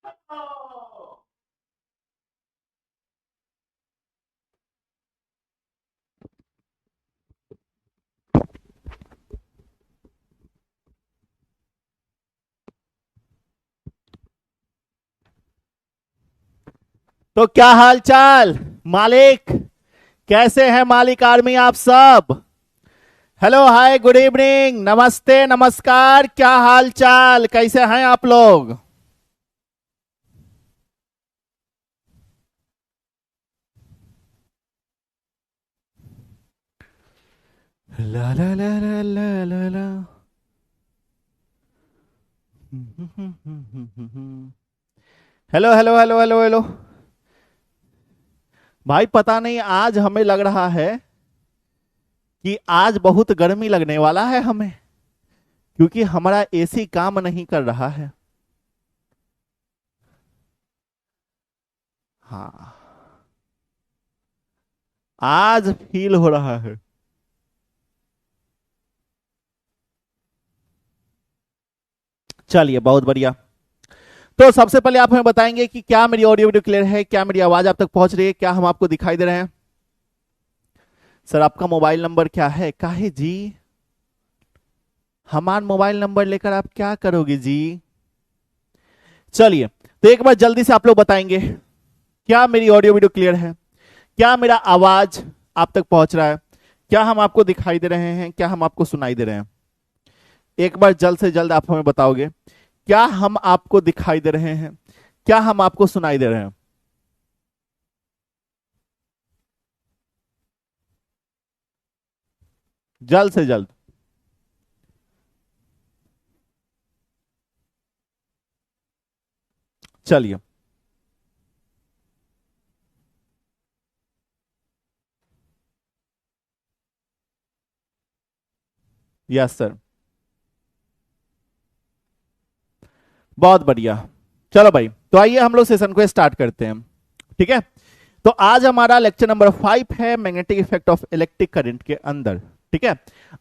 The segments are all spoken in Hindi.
तो क्या हाल चाल मालिक? कैसे हैं मालिक आर्मी आप सब? हेलो, हाय, गुड इवनिंग, नमस्ते, नमस्कार, क्या हाल चाल, कैसे हैं आप लोग? ला ला ला ला ला ला ला। Hello hello hello hello hello. भाई पता नहीं, आज हमें लग रहा है कि आज बहुत गर्मी लगने वाला है हमें, क्योंकि हमारा एसी काम नहीं कर रहा है। हाँ, आज फील हो रहा है। चलिए, बहुत बढ़िया। तो सबसे पहले आप हमें बताएंगे कि क्या मेरी ऑडियो वीडियो क्लियर है, क्या मेरी आवाज आप तक पहुंच रही है, क्या हम आपको दिखाई दे रहे हैं? सर, आपका मोबाइल नंबर क्या है काहे जी? हमारा मोबाइल नंबर लेकर आप क्या करोगे जी? चलिए, तो एक बार जल्दी से आप लोग बताएंगे, क्या मेरी ऑडियो वीडियो क्लियर है? क्या मेरा आवाज आप तक पहुंच रहा है? क्या हम आपको दिखाई दे रहे हैं, क्या हम आपको सुनाई दे रहे हैं? एक बार जल्द से जल्द आप हमें बताओगे, क्या हम आपको दिखाई दे रहे हैं, क्या हम आपको सुनाई दे रहे हैं? जल्द से जल्द। चलिए। Yes sir. बहुत बढ़िया। चलो भाई, तो आइए हम लोग सेशन को स्टार्ट करते हैं। ठीक है। तो आज हमारा लेक्चर नंबर 5 है, magnetic effect of electric current के अंदर। ठीक है।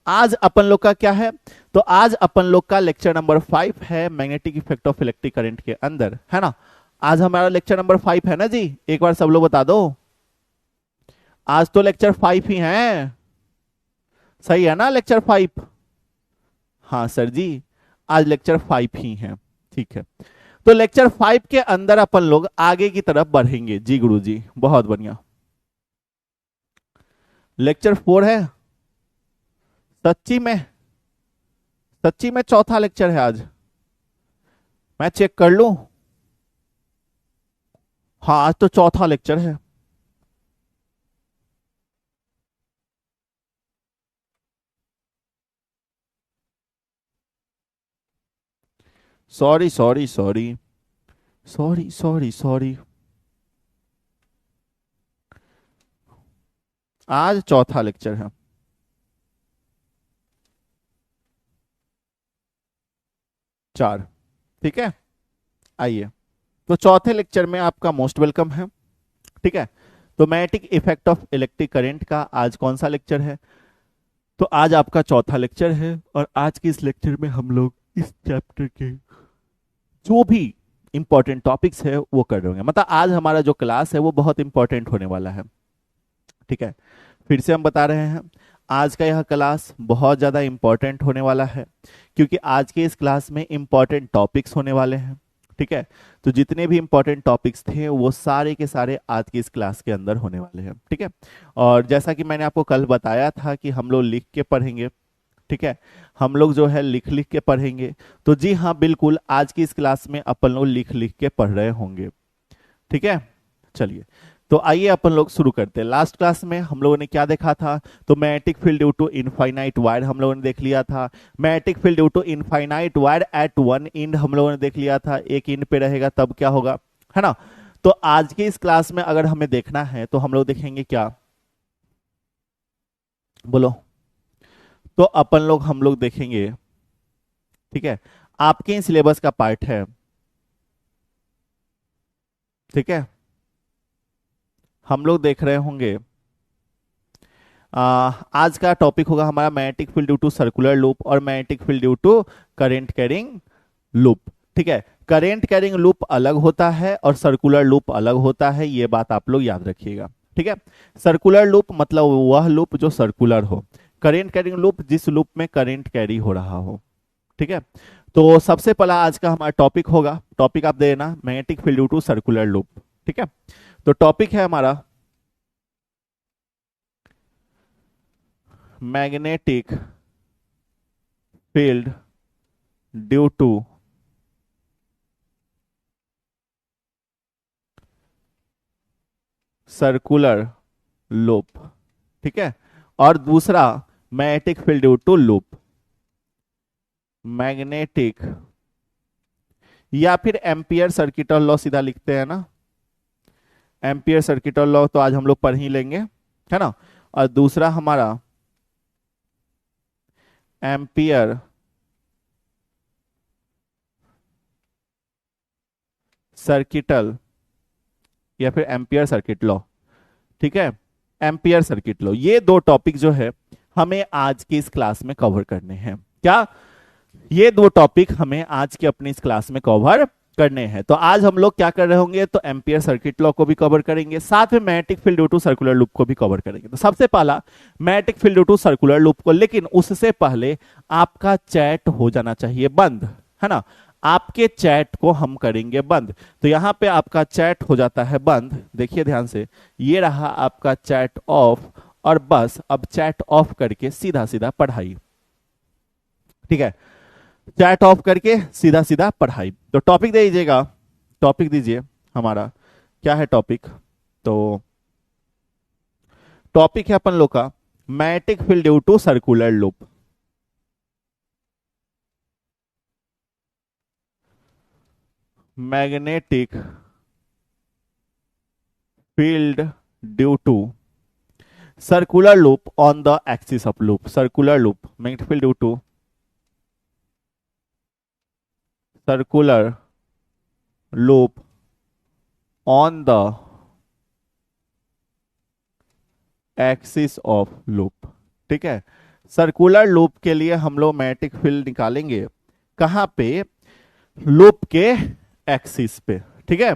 आज अपन लोग का क्या है? तो आज अपन लोग का लेक्चर नंबर 5 है, magnetic effect of electric current के अंदर, है ना? आज हमारा लेक्चर नंबर 5 है ना जी? एक बार सब लोग बता दो। आज तो लेक्चर 5 ही है। सही है ना, लेक्चर 5? हाँ सर जी, आज लेक्चर 5 ही है। ठीक है। तो लेक्चर 5 के अंदर अपन लोग आगे की तरफ बढ़ेंगे जी गुरु जी, बहुत बढ़िया। लेक्चर 4 है? सच्ची में? सच्ची में चौथा लेक्चर है आज? मैं चेक कर लूं? हाँ, आज तो चौथा लेक्चर है। Sorry sorry sorry. Sorry sorry sorry. आज चौथा लेक्चर है। चार। ठीक है। आइए, तो चौथे लेक्चर में आपका मोस्ट वेलकम है। ठीक है। तो magnetic effect of electric current का आज कौन सा लेक्चर है? तो आज आपका चौथा लेक्चर है, और आज के इस लेक्चर में हम लोग इस चैप्टर के जो भी इंपॉर्टेंट टॉपिक्स है वो कर रहे होंगे। मतलब आज हमारा जो क्लास है वो बहुत इंपॉर्टेंट होने वाला है। ठीक है। फिर से हम बता रहे हैं, आज का यह क्लास बहुत ज़्यादा इंपॉर्टेंट होने वाला है, क्योंकि आज के इस क्लास में इंपॉर्टेंट टॉपिक्स होने वाले हैं। ठीक है। तो जितने भी इंपॉर्टेंट टॉपिक्स थे वो सारे के सारे आज की इस क्लास के अंदर होने वाले हैं। ठीक है। और जैसा कि मैंने आपको कल बताया था कि हम लोग लिख के पढ़ेंगे। ठीक है। हम लोग जो है लिख लिख के पढ़ेंगे। तो जी हाँ, बिल्कुल आज की इस क्लास में अपन लोग लिख लिख के पढ़ रहे होंगे। ठीक है। चलिए, तो आइए अपन लोग शुरू करते हैं। लास्ट क्लास में हम लोगों ने क्या देखा था? तो magnetic field due to infinite wire हम लोगों ने देख लिया था। Magnetic field due to infinite wire at one end हम लोगों ने देख लिया था, एक एंड पे रहेगा तब क्या होगा, है ना? तो आज की इस क्लास में अगर हमें देखना है तो हम लोग देखेंगे क्या? बोलो। तो अपन लोग हम लोग देखेंगे। ठीक है। आपके सिलेबस का पार्ट है। ठीक है। हम लोग देख रहे होंगे, आज का टॉपिक होगा हमारा magnetic field due to circular loop और magnetic field due to current carrying loop. ठीक है। करेंट कैरिंग लूप अलग होता है और सर्कुलर लूप अलग होता है, ये बात आप लोग याद रखिएगा। ठीक है, सर्कुलर लूप मतलब वह लूप जो सर्कुलर हो, करेंट कैरिंग लूप जिस लूप में करेंट कैरी हो रहा हो। ठीक है, तो सबसे पहला आज का हमारा टॉपिक होगा, टॉपिक आप देना magnetic field due to circular loop. ठीक है, तो टॉपिक है हमारा magnetic field due to circular loop. ठीक है, और दूसरा magnetic field due to loop, magnetic या फिर एम्पियर सर्किट लॉ सीधा लिखते हैं ना, एम्पियर सर्किट लॉ तो आज हम लोग पढ़ ही लेंगे, है ना। और दूसरा हमारा एम्पियर सर्किटल या फिर एम्पियर सर्किट लॉ। ठीक है, एम्पियर सर्किट लॉ, ये दो टॉपिक जो है हमें आज की इस क्लास में कवर करने हैं। क्या ये दो टॉपिक हमें आज की अपनी इस क्लास में कवर करने हैं। तो आज हम लोग क्या कर रहे होंगे, तो एम्पियर सर्किट लॉ को भी कवर करेंगे, साथ में magnetic field due to circular loop को भी कवर करेंगे। तो सबसे पहला magnetic field due to circular loop को, लेकिन उससे पहले आपका चैट हो जाना चाहिए बंद, है ना। आपके चैट को हम करेंगे बंद, तो यहां पे आपका चैट हो जाता है बंद। देखिए ध्यान से, ये रहा आपका चैट ऑफ, और बस अब चैट ऑफ करके सीधा सीधा पढ़ाई। ठीक है, चैट ऑफ करके सीधा सीधा पढ़ाई। तो टॉपिक दे दीजिएगा, टॉपिक दीजिए हमारा, क्या है टॉपिक, तो टॉपिक है अपन लोग का magnetic field due to circular loop. Magnetic field due to circular loop on the axis of loop, circular loop, magnetic field due to circular loop on the axis of loop. ठीक है, सर्कुलर लूप के लिए हम लोग मैग्नेटिक फील्ड निकालेंगे कहां पे, लूप के एक्सिस पे। ठीक है,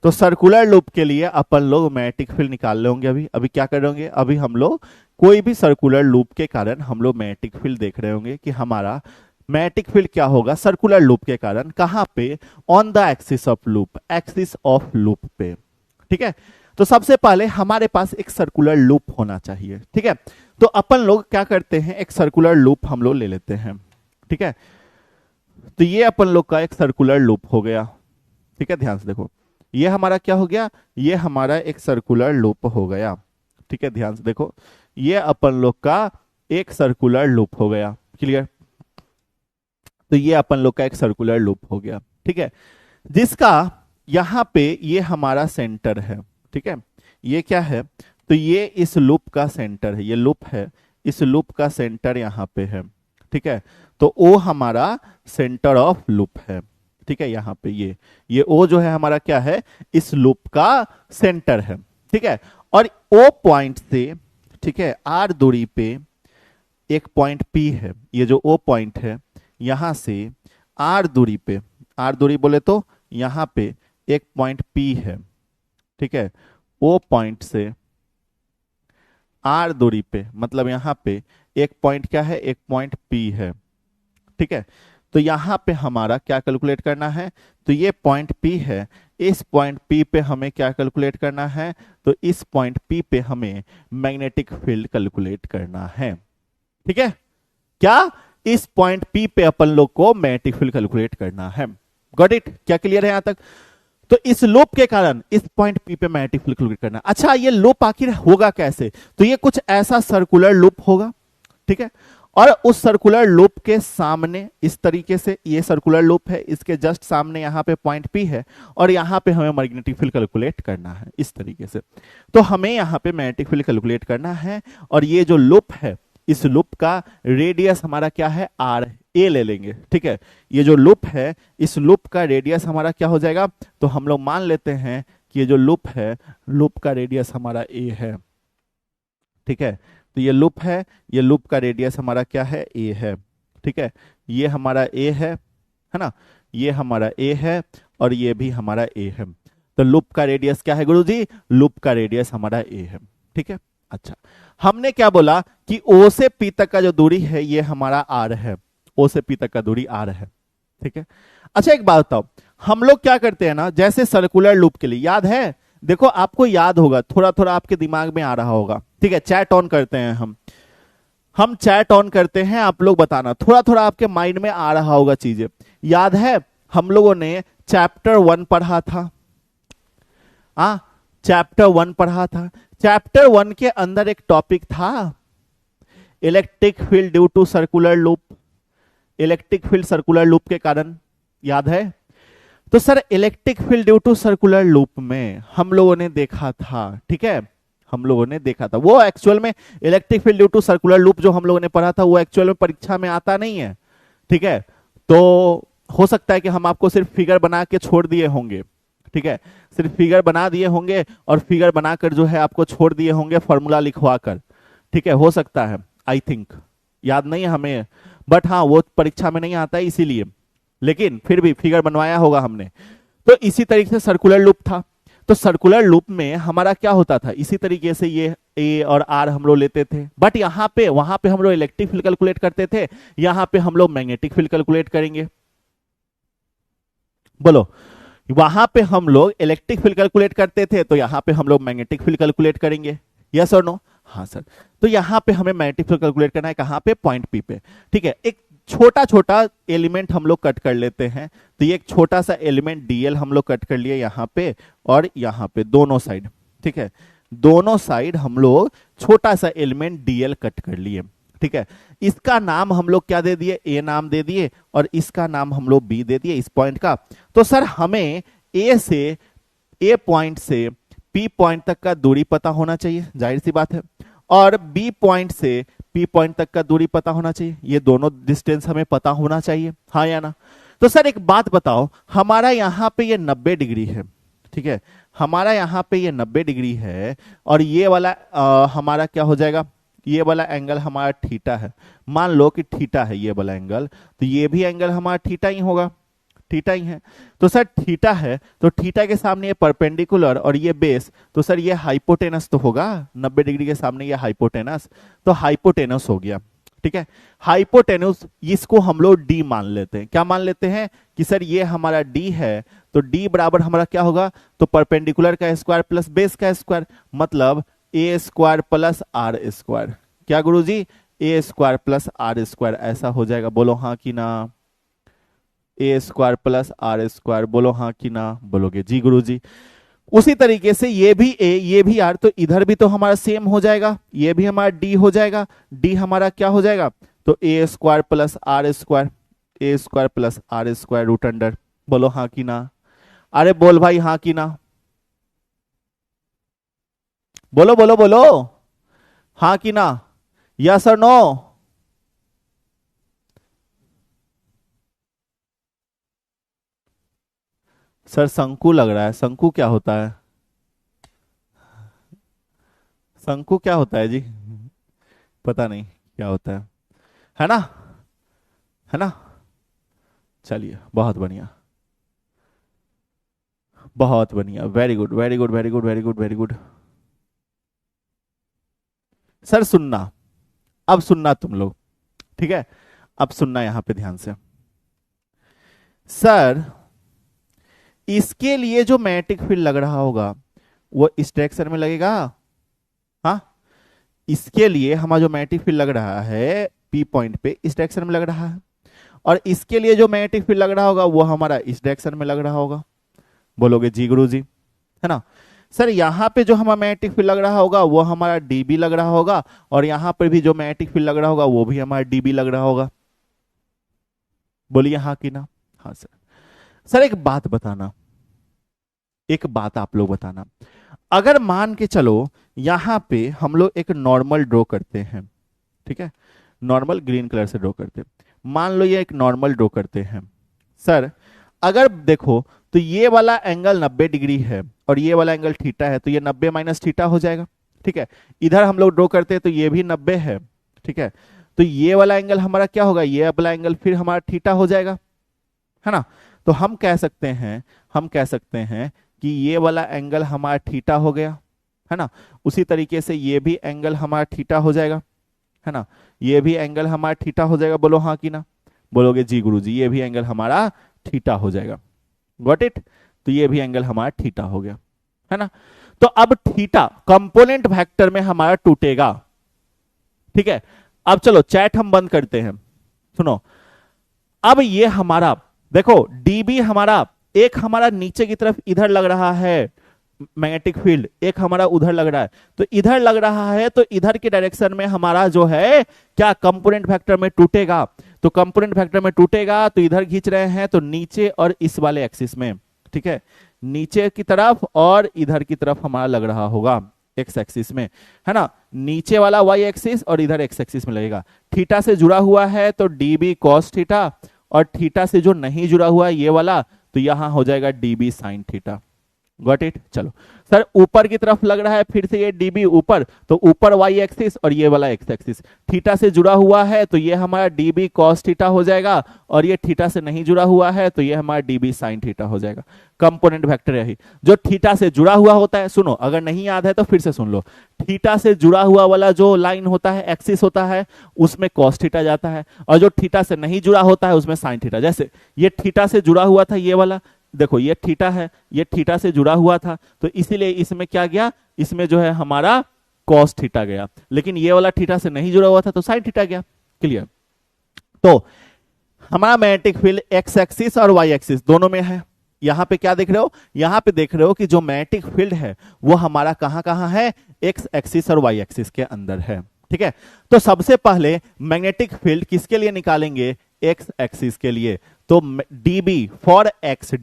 तो सर्कुलर लूप के लिए अपन लोग मैग्नेटिक फील्ड निकाल लेंगे। अभी अभी क्या कर रहे होंगे, अभी हम लोग कोई भी सर्कुलर लूप के कारण हम लोग मैग्नेटिक फील्ड देख रहे होंगे कि हमारा मैग्नेटिक फील्ड क्या होगा सर्कुलर लूप के कारण, कहां पे, on the axis of loop, axis of loop पे। ठीक है, तो सबसे पहले हमारे पास एक सर्कुलर लूप होना चाहिए। ठीक है, तो अपन लोग क्या करते हैं, एक सर्कुलर लूप हम लोग ले लेते हैं। ठीक है, तो ये अपन लोग का एक सर्कुलर लूप हो गया। ठीक है, ध्यान से देखो, ये हमारा क्या हो गया, ये हमारा एक सर्कुलर लूप हो गया। ठीक है, ध्यान से देखो, ये अपन लोग का एक सर्कुलर लूप हो गया। क्लियर, तो ये अपन लोग का एक सर्कुलर लूप हो गया। ठीक है, जिसका यहां पे ये हमारा सेंटर है। ठीक है, ये क्या है, तो ये इस लूप का सेंटर है, ये लूप है, इस लूप का सेंटर यहां पे है। ठीक है, तो ओ हमारा सेंटर ऑफ लूप है। ठीक है, यहां पे ये ओ जो है हमारा क्या है, इस लूप का सेंटर है। ठीक है, और ओ पॉइंट से, ठीक है, आर दूरी पे एक पॉइंट पी है, ये जो ओ पॉइंट है यहां से आर दूरी पे, आर दूरी बोले तो यहां पे एक पॉइंट पी है। ठीक है, ओ पॉइंट से आर दूरी पे, मतलब यहां पे एक पॉइंट क्या है, एक पॉइंट पी है। ठीक है, तो यहां पे हमारा क्या कैलकुलेट करना है, तो ये पॉइंट पी है, इस पॉइंट पी पे हमें क्या कैलकुलेट करना है, तो इस पॉइंट पी पे हमें मैग्नेटिक फील्ड कैलकुलेट करना है। ठीक है, क्या, इस पॉइंट पी पे अपन लोग को मैग्नेटिक फील्ड कैलकुलेट करना है। गॉट इट, क्या क्लियर है यहां तक। तो इस लूप के कारण इस पॉइंट पी पे मैग्नेटिक फील्ड कैलकुलेट करना। अच्छा, ये लूप आखिर होगा कैसे, तो ये कुछ ऐसा सर्कुलर लूप होगा। ठीक है, और उस सर्कुलर लूप के सामने इस तरीके से, ये सर्कुलर लूप है, इसके जस्ट सामने यहाँ पे पॉइंट पी है, और यहाँ पे हमें मैग्नेटिक फील्ड कैलकुलेट करना है इस तरीके से। तो हमें यहाँ पे मैग्नेटिक फील्ड कैलकुलेट करना है, और ये जो लूप है, इस लूप का रेडियस हमारा क्या है, आर ए ले लेंगे। ठीक है, ये जो लूप है, इस लूप का रेडियस हमारा क्या हो जाएगा, तो हम लोग मान लेते हैं कि ये जो लूप है, लूप का रेडियस हमारा ए है। ठीक है, तो ये लूप है, ये लूप का रेडियस हमारा क्या है, ए है। ठीक है, ये हमारा ए है ना, ये हमारा ए है और ये भी हमारा ए है। तो लूप का रेडियस क्या है गुरुजी? लूप का रेडियस हमारा ए है। ठीक है, अच्छा हमने क्या बोला कि ओ से पी तक का जो दूरी है ये हमारा आर है, ओ से पी तक का दूरी आर है। ठीक है, अच्छा एक बात बताओ, हम लोग क्या करते हैं ना, जैसे सर्कुलर लूप के लिए याद है, देखो आपको याद होगा, थोड़ा थोड़ा आपके दिमाग में आ रहा होगा। ठीक है, चैट ऑन करते हैं हम चैट ऑन करते हैं, आप लोग बताना, थोड़ा थोड़ा आपके माइंड में आ रहा होगा चीजें। याद है हम लोगों ने चैप्टर 1 पढ़ा था, चैप्टर 1 पढ़ा था। चैप्टर 1 के अंदर एक टॉपिक था electric field due to circular loop, electric field circular loop के कारण, याद है? तो sir electric field due to circular loop में हम लोगों ने देखा था, ठीक है, हम लोगों ने देखा था, वो एक्चुअल में electric field due to circular loop जो हम लोगों ने पढ़ा था वो एक्चुअल में परीक्षा में आता नहीं है। ठीक है, तो हो सकता है कि हम आपको सिर्फ फिगर बना के छोड़ दिए होंगे। ठीक है, सिर्फ फिगर बना दिए होंगे और फिगर बनाकर जो है आपको छोड़ दिए होंगे फॉर्मूला लिखवा कर। ठीक है, हो सकता है, आई थिंक, याद नहीं है हमें, बट हाँ वो परीक्षा में नहीं आता है इसीलिए, लेकिन फिर भी फिगर बनवाया होगा हमने। तो इसी तरीके से सर्कुलर लूप था, तो सर्कुलर लूप में हमारा क्या होता था, इसी तरीके से ये ए और आर हम लोग लेते थे, बट यहाँ पे वहां पे हम लोग इलेक्ट्रिक फील्ड कैलकुलेट करते थे, यहाँ पे हम लोग मैग्नेटिक फील्ड कैलकुलेट करेंगे। बोलो, वहां पे हम लोग इलेक्ट्रिक फील्ड कैलकुलेट करते थे तो यहाँ पे हम लोग मैग्नेटिक फील्ड कैलकुलेट करेंगे, यस और नो? हाँ सर, तो यहाँ पे हमें मैग्नेटिक फील्ड कैलकुलेट करना है, कहाँ पे? पॉइंट पी पे। ठीक है, एक छोटा छोटा एलिमेंट हम लोग कट कर लेते हैं, तो ये एक छोटा सा एलिमेंट डीएल हम लोग कट कर लिए यहाँ पे और यहाँ पे दोनों साइड। ठीक है, दोनों साइड हम लोग छोटा सा एलिमेंट डीएल कट कर लिए। ठीक है, इसका नाम हम लोग क्या दे दिए? ए नाम दे दिए, और इसका नाम हम लोग बी दे दिए, इस पॉइंट का। तो सर हमें ए पॉइंट से पी पॉइंट तक का दूरी पता होना चाहिए, जाहिर सी बात है, और बी पॉइंट से पी पॉइंट तक का दूरी पता होना चाहिए, ये दोनों डिस्टेंस हमें पता होना चाहिए, हाँ या ना? तो सर एक बात बताओ, हमारा यहाँ पे ये 90 डिग्री है, ठीक है, हमारा यहाँ पे ये 90 डिग्री है, और ये वाला हमारा क्या हो जाएगा? ये वाला एंगल हमारा थीटा है, मान लो कि थीटा है ये वाला एंगल, तो ये भी एंगल हमारा थीटा ही होगा, थीटा ही है। तो सर थीटा है, तो थीटा के सामने ये परपेंडिकुलर और ये बेस, तो सर ये हाइपोटेनस तो होगा, 90 डिग्री के सामने ये हाइपोटेनस, तो हाइपोटेनस हो गया। ठीक है, हाइपोटेनस, इसको हम लोग डी मान लेते हैं, क्या मान लेते हैं कि सर ये हमारा डी है, तो डी बराबर हमारा क्या होगा? तो परपेंडिकुलर का स्क्वायर प्लस बेस का स्क्वायर, मतलब ए स्क्वायर प्लस आर स्क्वायर। क्या गुरुजी? ए स्क्वायर प्लस आर स्क्वायर, ऐसा हो जाएगा, बोलो हाँ कि ना? ए स्क्वायर प्लस आर स्क्वायर, बोलो हाँ कि ना? बोलोगे जी गुरुजी। उसी तरीके से ये भी ए ये भी आर, तो इधर भी तो हमारा सेम हो जाएगा, ये भी हमारा डी हो जाएगा, डी हमारा क्या हो जाएगा? तो A square plus R square, A square plus R square root under, बोलो हाँ कि ना? अरे बोल भाई हाँ कि ना? बोलो बोलो बोलो, हाँ कि ना? यस और नो? सर शंकु लग रहा है, शंकु क्या होता है? शंकु क्या होता है जी? पता नहीं क्या होता है ना? है ना? चलिए बहुत बढ़िया, बहुत बढ़िया, very good very good very good very good very good. Sir सुनना, अब सुनना तुम लोग, ठीक है, अब सुनना यहां पे ध्यान से। सर इसके लिए जो मैग्नेटिक फील्ड लग रहा होगा वो इस डायरेक्शन में लगेगा, हाँ, इसके लिए हमारा जो मैग्नेटिक फील्ड लग रहा है पी पॉइंट पे इस डायरेक्शन में लग रहा है, और इसके लिए जो मैग्नेटिक फील्ड लग रहा होगा वो हमारा इस डायरेक्शन में लग रहा होगा, बोलोगे जी गुरुजी, है ना? सर यहाँ पे जो हमारा मैग्नेटिक फील्ड लग रहा होगा वो हमारा डीबी लग रहा होगा, और यहाँ पर भी जो मैग्नेटिक फील्ड लग रहा होगा वो भी हमारा डीबी लग रहा होगा, बोलिए हाँ कि ना? हाँ सर। सर एक बात बताना, एक बात आप लोग बताना, अगर मान के चलो यहाँ पे हम लोग एक नॉर्मल ड्रॉ करते हैं, ठीक है, नॉर्मल ग्रीन कलर से ड्रॉ करते हैं, मान लो ये एक नॉर्मल ड्रॉ करते हैं। सर अगर देखो तो ये वाला एंगल 90 डिग्री है और ये वाला एंगल थीटा है, तो ये 90 माइनस थीटा हो जाएगा, ठीक है, इधर हम लोग ड्रॉ करते हैं तो ये भी 90 है, ठीक है, तो ये वाला एंगल हमारा क्या होगा? ये वाला एंगल फिर हमारा थीटा हो जाएगा, है ना? तो हम कह सकते हैं कि ये वाला एंगल हमारा थीटा हो गया, है ना। उसी तरीके से ये भी एंगल हमारा थीटा हो जाएगा, है ना। ये भी एंगल हमारा थीटा हो जाएगा, बोलो हाँ कि ना। बोलोगे जी गुरुजी, ये भी एंगल हमारा थीटा हो जाएगा। Got it. तो ये भी एंगल हमारा थीटा हो गया, है ना। तो अब थीटा कंपोनेंट वेक्टर में हमारा टूटेगा, ठीक है। अब चलो चैट हम बंद करते हैं, सुनो। अब ये हमारा देखो डीबी हमारा एक हमारा नीचे की तरफ इधर लग रहा है मैग्नेटिक फील्ड, एक हमारा उधर लग रहा है। तो इधर लग रहा है तो इधर के डायरेक्शन में हमारा जो है क्या कंपोनेंट वेक्टर में टूटेगा। तो कंपोनेंट वेक्टर में टूटेगा तो इधर खींच रहे हैं तो नीचे और इस वाले एक्सिस में, ठीक है। नीचे की तरफ और इधर की तरफ हमारा लग रहा होगा एक्स एक्सिस में, है ना। नीचे वाला वाई एक्सिस और इधर एक्स एक्सिस में लगेगा। थीटा से जुड़ा हुआ है तो डीबी कॉस थीटा, और थीटा से जो नहीं जुड़ा हुआ है ये वाला तो यहां हो जाएगा dB sine theta. Got it. चलो सर ऊपर की तरफ लग रहा है फिर से ये डीबी ऊपर, तो ऊपर वाई एक्सिस और ये वाला एक्स एक्सिस थीटा से जुड़ा हुआ है तो ये हमारा डीबी कॉस थीटा हो जाएगा, और ये थीटा से नहीं जुड़ा हुआ है तो ये हमारा डीबी साइन थीटा हो जाएगा। कंपोनेंट वेक्टर यही जो थीटा से जुड़ा हुआ होता है, सुनो अगर नहीं याद है तो फिर से सुन लो। थीटा से जुड़ा हुआ वाला जो लाइन होता है एक्सिस होता है उसमें कॉस थीटा जाता है, और जो थीटा से नहीं जुड़ा होता है उसमें साइन थीटा। जैसे ये थीटा से जुड़ा हुआ था ये वाला, देखो ये थीटा है, ये थीटा से जुड़ा हुआ था तो इसीलिए इसमें क्या गया, इसमें जो है हमारा कॉस थीटा गया। लेकिन ये वाला थीटा से नहीं जुड़ा हुआ था तो साइन थीटा गया। क्लियर। तो हमारा मैग्नेटिक फील्ड एक्स एक्सिस और वाई एक्सिस दोनों में है। यहां पे क्या देख रहे हो, यहां पे देख रहे हो कि जो मैग्नेटिक फील्ड है वो हमारा कहां कहां है, एक्स एक्सिस और वाई एक्सिस के अंदर है, ठीक है। तो सबसे पहले मैग्नेटिक फील्ड किसके लिए निकालेंगे, एक्स एक्सिस के लिए। तो dB फॉर x,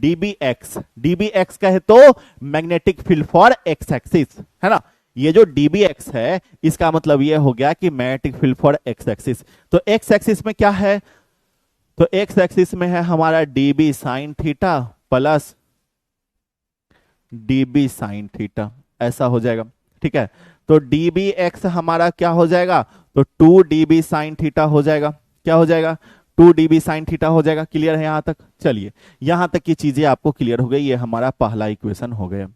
dBx कहे तो magnetic field for x axis, है ना। ये जो dBx है इसका मतलब ये हो गया कि magnetic field for x axis. तो x एक्सिस में क्या है, तो x एक्सिस में है हमारा dB sine theta plus dB sine theta, ऐसा हो जाएगा, ठीक है। तो dBx हमारा क्या हो जाएगा, तो 2dB साइन थीटा हो जाएगा। क्या हो जाएगा, 2dB साइन थीटा हो जाएगा। क्लियर है यहां तक। चलिए यहां तक की चीजें आपको क्लियर हो गई, ये हमारा पहला इक्वेशन हो गया,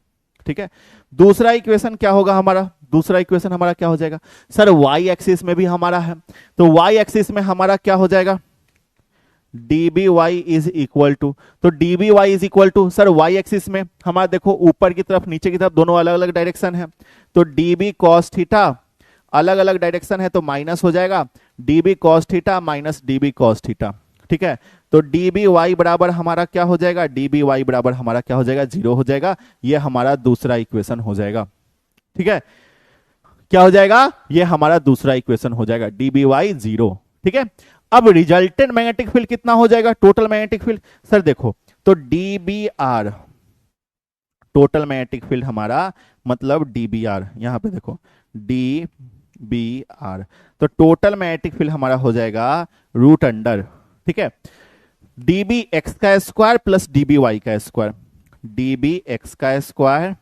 ठीक है। दूसरा इक्वेशन क्या होगा हमारा, दूसरा इक्वेशन हमारा क्या हो जाएगा, सर वाई एक्सिस में भी हमारा है। तो वाई एक्सिस में हमारा क्या हो जाएगा, dby इज इक्वल टू, तो dby is equal to, sir Y axis में हमारा देखो ऊपर की तरफ नीचे की तरफ दोनों अलग अलग डायरेक्शन है, तो db cos थीटा अलग अलग डायरेक्शन है तो माइनस हो जाएगा, db cos theta minus db cos theta, ठीक है। तो dby बराबर हमारा क्या हो जाएगा, dby बराबर हमारा क्या हो जाएगा, 0 हो जाएगा। ये हमारा दूसरा इक्वेशन हो जाएगा, ठीक है। क्या हो जाएगा, ये हमारा दूसरा इक्वेशन हो जाएगा, dby 0, ठीक है। अब रिजल्टेंट मैग्नेटिक फील्ड कितना हो जाएगा, टोटल मैग्नेटिक फील्ड, सर देखो तो dbr टोटल मैग्नेटिक फील्ड हमारा मतलब dbr, यहां पे देखो dbr, तो टोटल मैग्नेटिक फील्ड हमारा हो जाएगा रूट अंडर, ठीक है, dbx का स्क्वायर प्लस dby का स्क्वायर, dbx का स्क्वायर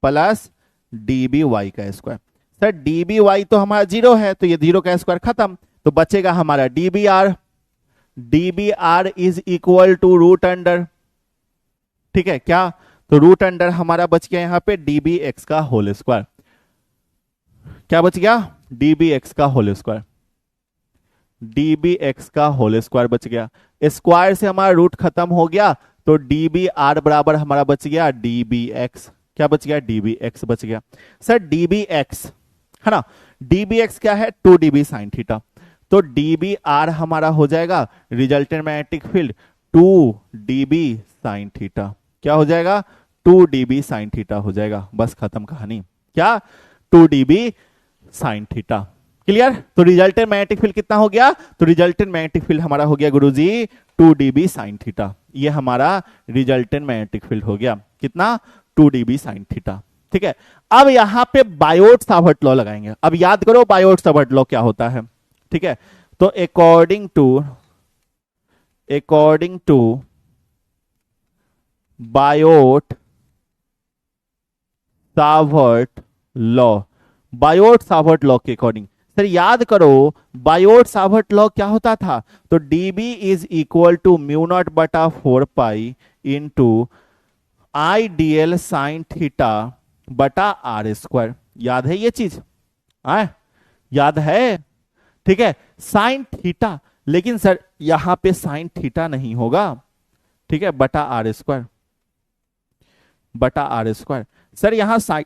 प्लस dby का स्क्वायर। सर dby तो हमारा 0 है तो ये 0 का स्क्वायर खत्म, तो बचेगा हमारा dbr, dbr is equal to root under, ठीक है। क्या, तो रूट अंडर हमारा बच गया यहां पे dbx का होल स्क्वायर। क्या बच गया, dbx का होल स्क्वायर, dbx का होल स्क्वायर बच गया। स्क्वायर से हमारा रूट खत्म हो गया तो dbr बराबर हमारा बच गया dbx। क्या बच गया, dbx बच गया। सर dbx है ना, dbx क्या है, 2dB साइन थीटा, तो dbr हमारा हो जाएगा resultant magnetic field 2dB sine theta. क्या हो जाएगा, 2dB साइन थीटा हो जाएगा, बस खत्म कहानी। क्या, 2dB साइन थीटा। क्लियर। तो रिजल्टेंट मैग्नेटिक फील्ड कितना हो गया, तो रिजल्टेंट मैग्नेटिक फील्ड हमारा हो गया गुरुजी 2dB साइन थीटा। ये हमारा रिजल्टेंट मैग्नेटिक फील्ड हो गया कितना, 2dB साइन थीटा, ठीक है। अब यहां पे बायोट सावर्ट लॉ लगाएंगे। अब याद करो बायोट सावर्ट लॉ क्या होता है, ठीक है। तो according to Biot Savart law, Biot Savart law के अकॉर्डिंग, सर याद करो बायोट सावर्ट लॉ क्या होता था, तो dB is equal to mu naught बटा 4 pi into I D L sine theta बटा आर स्क्वायर। याद है ये चीज? याद है? ठीक है, साइन थीटा, लेकिन सर यहां पे साइन थीटा नहीं होगा, ठीक है, बटा आर स्क्वायर, बटा आर स्क्वायर। सर यहां साइन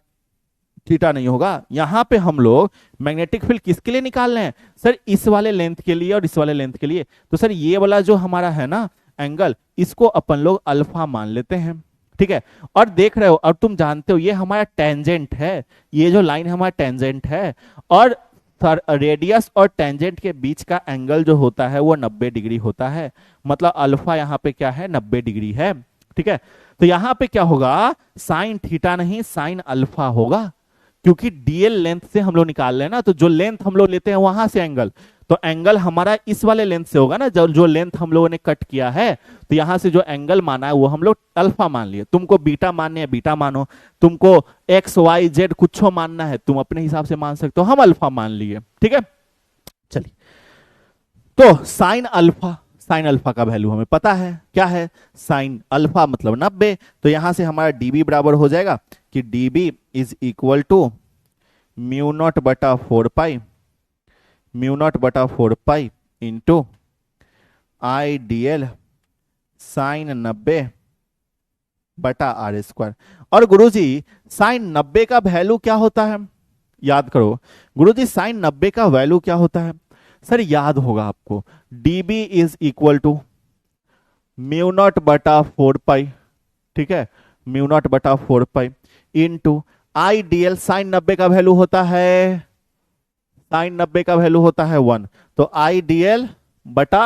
थीटा नहीं होगा, यहां पे हम लोग मैग्नेटिक फील्ड किसके लिए निकाल रहे हैं सर? इस वाले लेंथ के लिए और इस वाले लेंथ के लिए। तो सर ये वाला जो हमारा है ना एंगल, इसको अपन लोग अल्फा मान लेते हैं, ठीक है। और देख रहे हो, और तुम जानते हो ये हमारा टेंजेंट है, ये जो लाइन हमारा टेंजेंट है, और सर रेडियस और टेंजेंट के बीच का एंगल जो होता है वो 90 डिग्री होता है, मतलब अल्फा यहाँ पे क्या है, 90 डिग्री है, ठीक है। तो यहाँ पे क्या होगा, साइन थीटा नहीं साइन अल्फा होगा, क्योंकि डीएल लेंथ से हम लोग निकाल रहे हैं ना, तो जो लेंथ हम लोग लेते हैं वहां से एंगल, तो एंगल हमारा इस वाले लेंथ से होगा ना, जो लेंथ हम लोगों ने कट किया है, तो यहां से जो एंगल माना है वो हम लोग अल्फा मान लिए। तुमको बीटा मानने है बीटा मानो, तुमको एक्स वाई जेड कुछ मानना है तुम अपने हिसाब से मान सकते हो, हम अल्फा मान लिए, ठीक है। चलिए, तो साइन अल्फा का वैल्यू हमें पता है क्या है, साइन अल्फा मतलब 90, तो यहां से हमारा डीबी बराबर हो जाएगा कि dB is equal to mu naught बटा 4 पाई, म्यू नॉट बटा 4 pi into I D L sine 90 बटा आर स्क्वायर। और गुरुजी साइन 90 का वैल्यू क्या होता है, याद करो गुरुजी साइन 90 का वैल्यू क्या होता है सर, याद होगा आपको, dB is equal to mu naught बटा 4 पाई, ठीक है, म्यू नॉट बटा 4 pi into I D L sine 90 का वैल्यू होता है, साइन 90 का वैल्यू होता है 1, तो आई डी एल बटा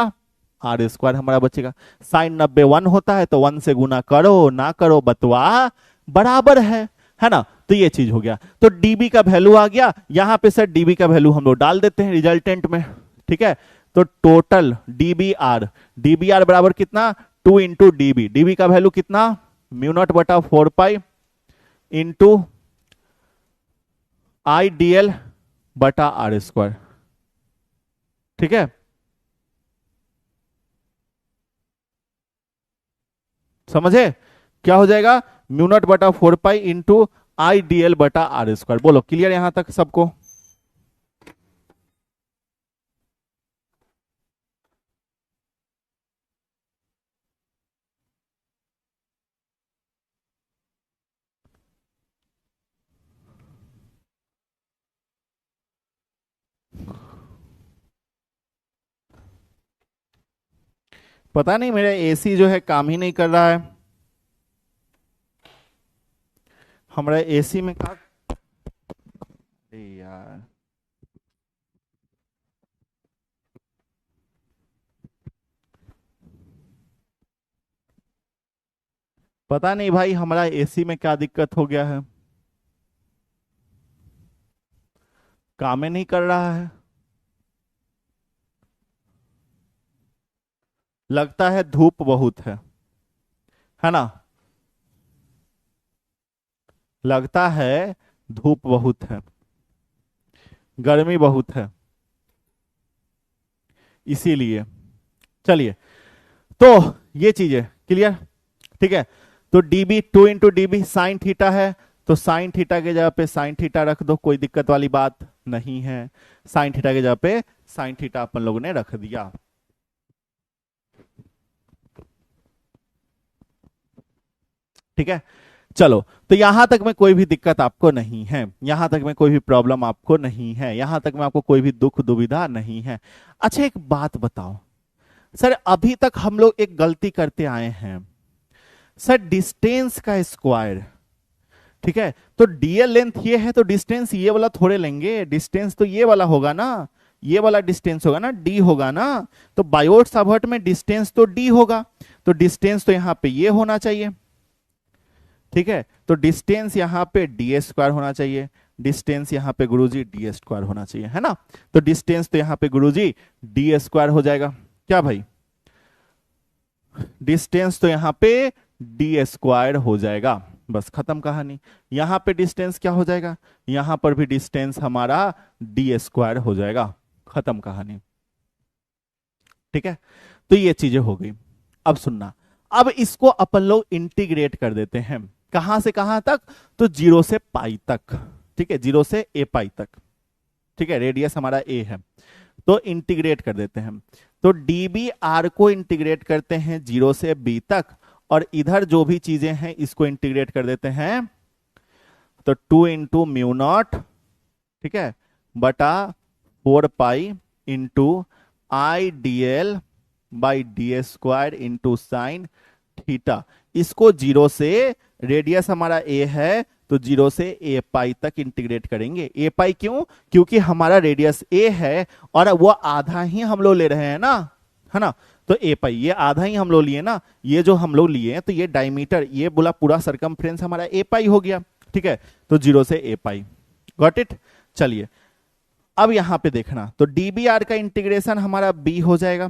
आर स्क्वायर हमारा बचेगा। साइन 90 1 होता है, तो 1 से गुना करो ना करो बतवा बराबर है ना, तो ये चीज हो गया। तो डीबी का वैल्यू आ गया, यहां पे सर डीबी का वैल्यू हम लोग डाल देते हैं रिजल्टेंट में, ठीक है। तो टोटल डीबीआर बराबर कितना, 2 इंटू डीबी, डीबी का वैल्यू कितना, म्यू नॉट बटा 4 pi into I D L बटा आर स्क्वायर, ठीक है। समझे क्या हो जाएगा, म्यू नॉट बटा 4 pi into I D L बटा आर स्क्वायर। बोलो क्लियर यहां तक सबको? पता नहीं मेरा एसी जो है काम ही नहीं कर रहा है, हमारा एसी में का यार पता नहीं भाई हमारा एसी में क्या दिक्कत हो गया है, काम ही नहीं कर रहा है, लगता है धूप बहुत है ना, लगता है धूप बहुत है, गर्मी बहुत है, इसीलिए। चलिए, तो ये चीज है क्लियर, ठीक है। तो dB 2 into dB sine theta है, तो साइन थीटा के जगह पे साइन थीटा रख दो, कोई दिक्कत वाली बात नहीं है, साइन थीटा के जगह पे साइन थीटा अपन लोगों ने रख दिया। ठीक है, चलो, तो यहां तक में कोई भी दिक्कत आपको नहीं है, यहां तक में कोई भी प्रॉब्लम आपको नहीं है, यहां तक में आपको कोई भी दुख दुविधा नहीं है। अच्छा एक बात बताओ सर, अभी तक हम लोग एक गलती करते आए हैं सर, डिस्टेंस का स्क्वायर, ठीक है, तो डीएल लेंथ ये है, तो डिस्टेंस ये वाला थोड़े लेंगे, डिस्टेंस तो ये वाला होगा ना, ये वाला डिस्टेंस होगा ना, डी होगा ना, तो बायोट सावर्ट में डिस्टेंस तो डी होगा, तो डिस्टेंस तो यहां पे ये होना चाहिए, ठीक है। तो डिस्टेंस यहां पे डी स्क्वायर होना चाहिए, डिस्टेंस यहां पे गुरुजी डी स्क्वायर होना चाहिए, है ना। तो डिस्टेंस तो यहां पे गुरुजी डी स्क्वायर हो जाएगा, क्या भाई, डिस्टेंस तो यहां पे डी स्क्वायर हो जाएगा, बस खत्म कहानी। यहां पे डिस्टेंस क्या हो जाएगा, यहां पर भी डिस्टेंस हमारा डी स्क्वायर हो जाएगा, खत्म कहानी। ठीक है, तो ये चीजें हो गई। अब सुनना, अब इसको अपन लोग इंटीग्रेट कर देते हैं, कहां से कहां तक, तो 0 से पाई तक। ठीक है, 0 से ए पाई तक। ठीक है, रेडियस हमारा ए है, तो इंटीग्रेट कर देते हैं। तो डी बी आर को इंटीग्रेट करते हैं 0 से बी तक, और इधर जो भी चीजें हैं इसको इंटीग्रेट कर देते हैं। तो 2 × μ0, ठीक है, बटा 4 pi into I D L by D square into sine theta. इसको 0 से, रेडियस हमारा ए है, तो 0 से ए पाई तक इंटीग्रेट करेंगे। ए पाई क्यों, क्योंकि हमारा रेडियस ए है और वो आधा ही हम लोग ले रहे हैं ना, है ना। तो ए पाई ये आधा ही हम लोग लिए ना, ये जो हम लोग लिए तो ये डायमीटर, ये बोला पूरा सरकमफ्रेंस हमारा ए पाई हो गया। ठीक है, तो 0 से ए पाई, गॉट इट। चलिए अब यहां पे देखना, तो डीबीआर का इंटीग्रेशन हमारा बी हो जाएगा।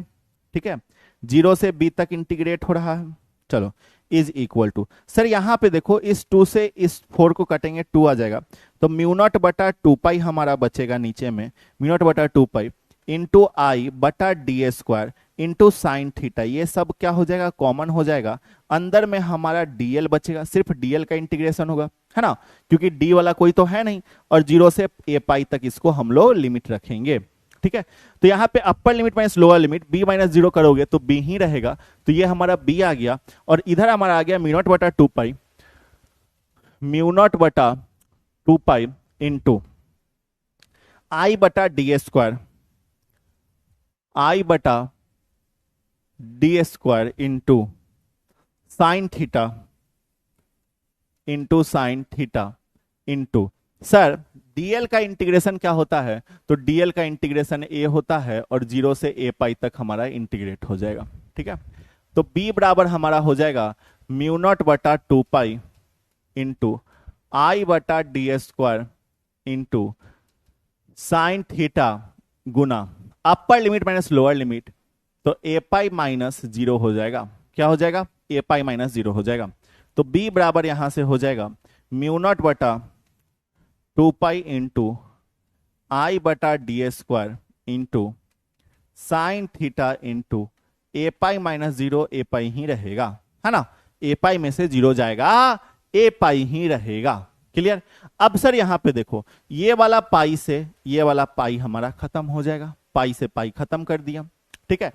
ठीक है, 0 से बी तक इंटीग्रेट हो रहा है। चलो, इज इक्वल टू, सर यहां पे देखो इस 2 से इस 4 को कटेंगे, 2 आ जाएगा, तो μ0 बटा 2 पाई हमारा बचेगा नीचे में, μ0 बटा 2 पाई इंटू आई बटा D square into sine theta. ये सब क्या हो जाएगा, कॉमन हो जाएगा। अंदर में हमारा डीएल बचेगा, सिर्फ डीएल का इंटीग्रेशन होगा, है ना, क्योंकि डी वाला कोई तो है नहीं, और 0 से ए पाई तक इसको हम लोग लिमिट रखेंगे। ठीक है, तो यहाँ पे upper limit minus lower limit, B minus 0 करोगे तो बी ही रहेगा, तो ये हमारा बी आ गया। और इधर हमारा आ गया μ0 बटा 2 पाई, μ0 बटा 2 पाई इंटू आई बटा डी स्क्वायर, आई बटा D square into sine theta, into sine theta into, sir DL का इंटीग्रेशन क्या होता है, तो डीएल का इंटीग्रेशन ए होता है, और 0 से ए पाई तक हमारा इंटीग्रेट हो जाएगा। ठीक है, तो बी बराबर हमारा हो जाएगा μ0 बटा 2 पाई इंटू आई बटा D square into sine theta गुना upper limit minus lower limit, तो ए पाई माइनस 0 हो जाएगा। क्या हो जाएगा, ए पाई माइनस 0 हो जाएगा। तो बी बराबर यहां से हो जाएगा μ0 बटा 2 पाई इंटू आई बटा D square into sine theta into A pi minus 0, A pi ही रहेगा, है ना, ए पाई में से 0 जाएगा, ए पाई ही रहेगा। क्लियर। अब सर यहां पे देखो, ये वाला पाई से ये वाला पाई हमारा खत्म हो जाएगा, पाई से पाई खत्म कर दिया। ठीक है,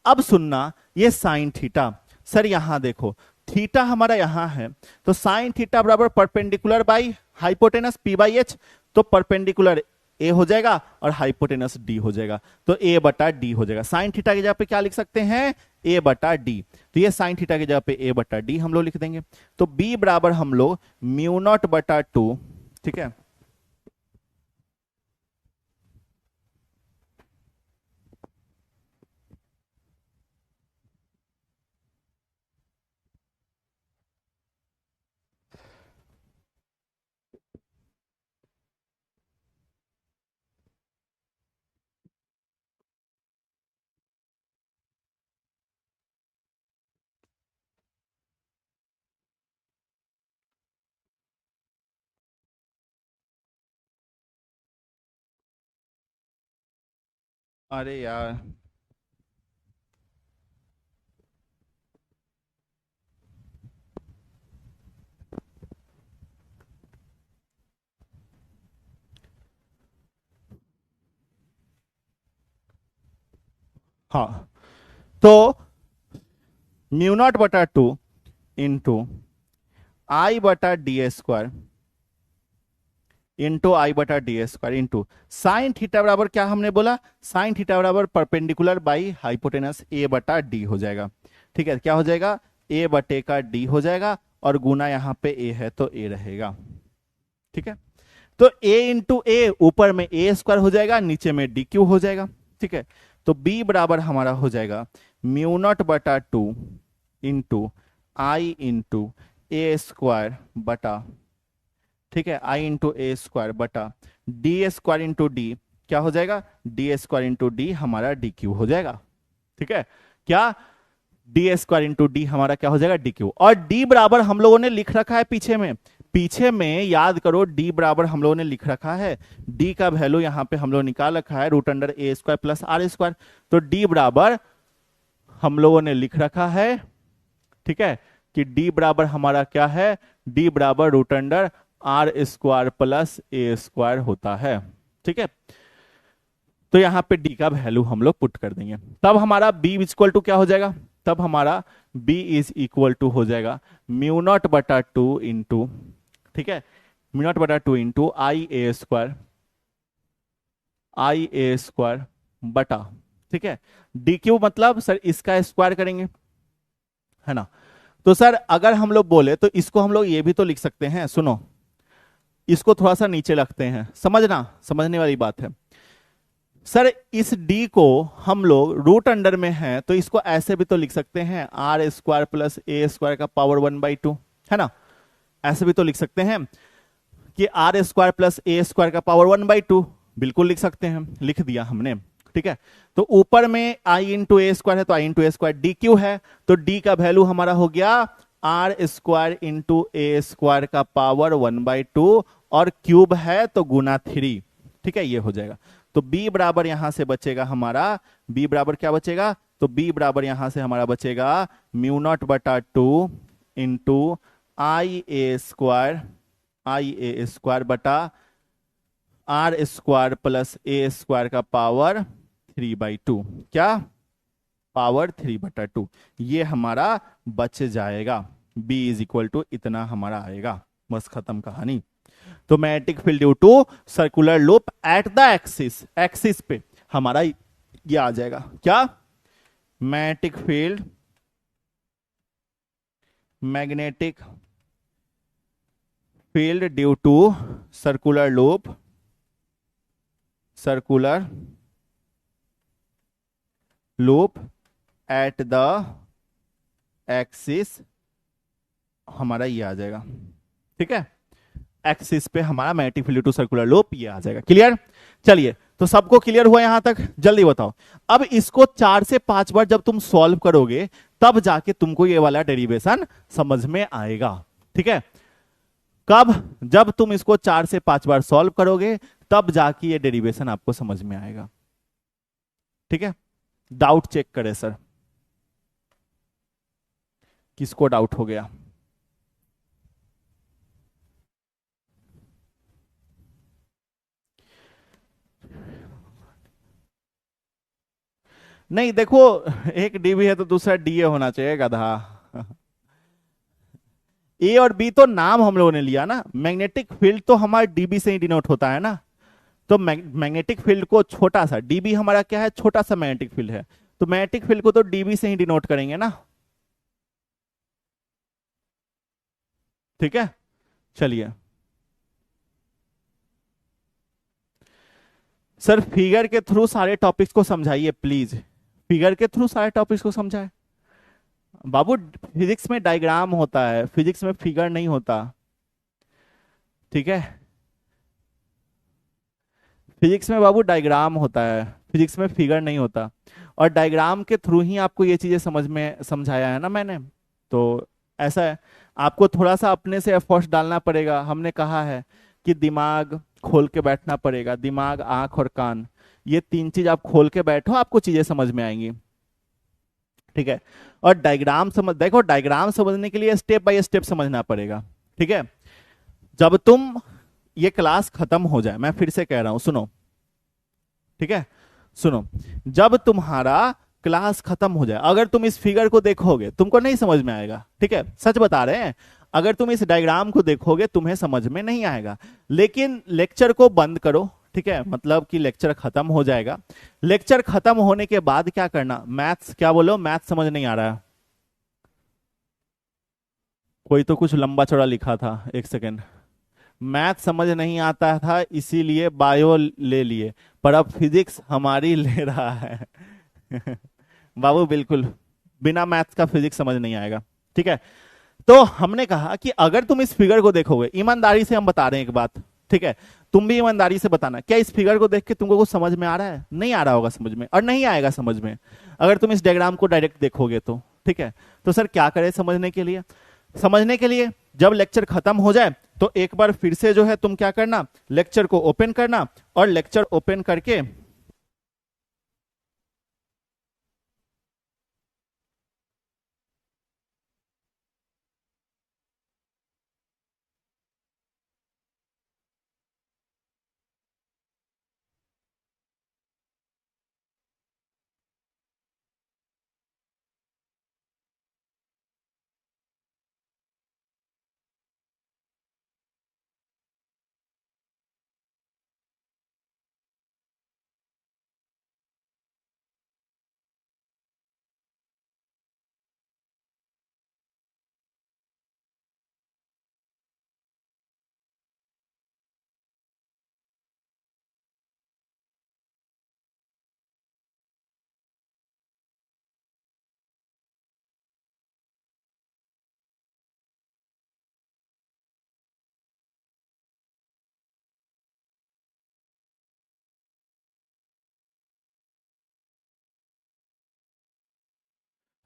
अब सुनना, ये साइन थीटा, सर यहां देखो थीटा हमारा यहां है, तो साइन थीटा बराबर perpendicular by hypotenuse P by H, तो परपेंडिकुलर ए हो जाएगा और हाइपोटेनस डी हो जाएगा, तो ए बटा डी हो जाएगा। साइन थीटा की जगह पे क्या लिख सकते हैं, ए बटा डी, तो ये साइन थीटा की जगह पे ए बटा डी हम लोग लिख देंगे। तो बी बराबर हम लोग μ0 बटा 2, ठीक है, अरे यार हाँ, तो μ0 बटा 2 इंटू आई बटा डी स्क्वायर इंटू आई बटा D square into sine theta बराबर क्या हमने बोला, साइन थीटा बराबर परपेंडिकुलर बाई हाइपोटेनस ए बटा डी हो जाएगा। ठीक है, क्या हो जाएगा, ए बटे का डी हो जाएगा, और गुना यहां पे ए है तो ए रहेगा। ठीक है, तो a इंटू ए, ऊपर में ए स्क्वायर हो जाएगा, नीचे में डी क्यू हो जाएगा। ठीक है, तो b बराबर हमारा हो जाएगा μ0 बटा 2 into I into A square बटा, ठीक है, आई इंटू ए स्क्वायर बटा डी स्क्वायर इंटू डी, क्या हो जाएगा, डी स्क्वायर इंटू डी हमारा डी क्यू हो जाएगा। ठीक है, क्या डी स्क्वायर इंटू डी हमारा क्या हो जाएगा डी क्यू, और डी बराबर हम लोगों ने लिख रखा है पीछे में याद करो, डी बराबर हम लोगों ने लिख रखा है, डी का वैल्यू यहां पे हम लोग निकाल रखा है root under A square plus R square, तो डी बराबर हम लोगों ने लिख रखा है, ठीक है, कि डी बराबर हमारा क्या है, डी बराबर root under R square plus A square होता है, ठीक है। तो यहां पे डी का वैल्यू हम लोग पुट कर देंगे, तब हमारा बी इक्वल टू क्या हो जाएगा, तब हमारा बी इज इक्वल टू हो जाएगा म्यू नॉट बटा 2 इंटू, ठीक है, म्यू नॉट बटा 2 इंटू आई ए स्क्वायर बटा, ठीक है, डी क्यू मतलब सर इसका स्क्वायर करेंगे, है ना। तो सर अगर हम लोग बोले तो इसको हम लोग ये भी तो लिख सकते हैं, सुनो इसको थोड़ा सा नीचे रखते हैं, समझने वाली बात है। सर इस d को हम लोग रूट अंडर में है तो इसको ऐसे भी तो लिख सकते हैं R square plus A square का पावर 1/2, है ना, ऐसे भी तो लिख सकते हैं कि R square plus A square का पावर 1/2, बिल्कुल लिख सकते हैं, लिख दिया हमने, ठीक है। तो ऊपर में आई इंटू ए स्क्वायर है तो I into A square D Q है, तो डी का वैल्यू हमारा हो गया R square into A square का पावर 1/2 और क्यूब है तो गुना 3, ठीक है, ये हो जाएगा। तो b बराबर यहां से बचेगा हमारा, b बराबर क्या बचेगा, तो b बराबर यहां से हमारा बचेगा म्यू नॉट बटा 2 इंटू आई ए स्क्वायर बटा R square plus A square का पावर 3/2, क्या पावर 3/2, ये हमारा बच जाएगा, b इज इक्वल टू इतना हमारा आएगा, बस खत्म कहानी। तो magnetic field due to circular loop at the axis पे हमारा ये आ जाएगा, क्या magnetic field due to circular loop at the axis हमारा ये आ जाएगा, ठीक है, एक्सिस पे हमारा magnetic field to circular loop ये आ जाएगा। क्लियर, चलिए तो सबको क्लियर हुआ यहां तक, जल्दी बताओ। अब इसको 4 से 5 बार जब तुम सॉल्व करोगे तब जाके तुमको ये वाला डेरिवेशन समझ में आएगा, ठीक है, कब, जब तुम इसको 4 से 5 बार सॉल्व करोगे तब जाके ये डेरिवेशन आपको समझ में आएगा, ठीक है। डाउट चेक करें सर, किसको डाउट हो गया, नहीं देखो एक डीबी है तो दूसरा डीए होना चाहिए गधा। ए और बी तो नाम हम लोगों ने लिया ना, मैग्नेटिक फील्ड तो हमारा डीबी से ही डिनोट होता है ना, तो मैग्नेटिक फील्ड को छोटा सा, डीबी हमारा क्या है, छोटा सा मैग्नेटिक फील्ड है, तो मैग्नेटिक फील्ड को तो डीबी से ही डिनोट करेंगे ना, ठीक है। चलिए सर फिगर के थ्रू सारे टॉपिक्स को समझाइए प्लीज, फिगर के थ्रू सारे टॉपिक्स को समझाए। बाबू फिजिक्स में डायग्राम होता है, फिजिक्स में फिगर नहीं होता, ठीक है, फिजिक्स में बाबू डायग्राम होता है, फिजिक्स में फिगर नहीं होता, और डायग्राम के थ्रू ही आपको ये चीजें समझाया है ना मैंने, तो ऐसा है, आपको थोड़ा सा अपने से एफर्ट्स डालना पड़ेगा। हमने कहा है कि दिमाग खोल के बैठना पड़ेगा, दिमाग, आंख और कान, ये 3 चीज आप खोल के बैठो, आपको चीजें समझ में आएंगी, ठीक है। और डायग्राम देखो, डायग्राम समझने के लिए स्टेप बाय स्टेप समझना पड़ेगा, ठीक है। जब तुम ये क्लास खत्म हो जाए, मैं फिर से कह रहा हूं सुनो, ठीक है, सुनो, जब तुम्हारा क्लास खत्म हो जाए अगर तुम इस फिगर को देखोगे तुमको नहीं समझ में आएगा, ठीक है, सच बता रहे हैं, अगर तुम इस डायग्राम को देखोगे तुम्हें समझ में नहीं आएगा। लेकिन लेक्चर को बंद करो, ठीक है, मतलब कि लेक्चर खत्म हो जाएगा, लेक्चर खत्म होने के बाद क्या करना, मैथ्स, क्या बोलो, मैथ्स समझ नहीं आ रहा है, कोई तो कुछ लंबा चौड़ा लिखा था, एक सेकेंड, मैथ समझ नहीं आता था इसीलिए बायो ले लिए, पर अब फिजिक्स हमारी ले रहा है। बाबू बिल्कुल बिना मैथ्स का फिजिक्स समझ नहीं आएगा, ठीक है। तो हमने कहा कि अगर तुम इस फिगर को देखोगे, ईमानदारी से हम बता रहे हैं एक बात, ठीक है, तुम भी ईमानदारी से बताना, क्या इस फिगर को देख के तुमको कुछ समझ में आ रहा है, नहीं आ रहा होगा समझ में, और नहीं आएगा समझ में अगर तुम इस डायग्राम को डायरेक्ट देखोगे तो, ठीक है, तो सर क्या करें समझने के लिए जब लेक्चर खत्म हो जाए तो एक बार फिर से जो है तुम क्या करना, लेक्चर को ओपन करना और लेक्चर ओपन करके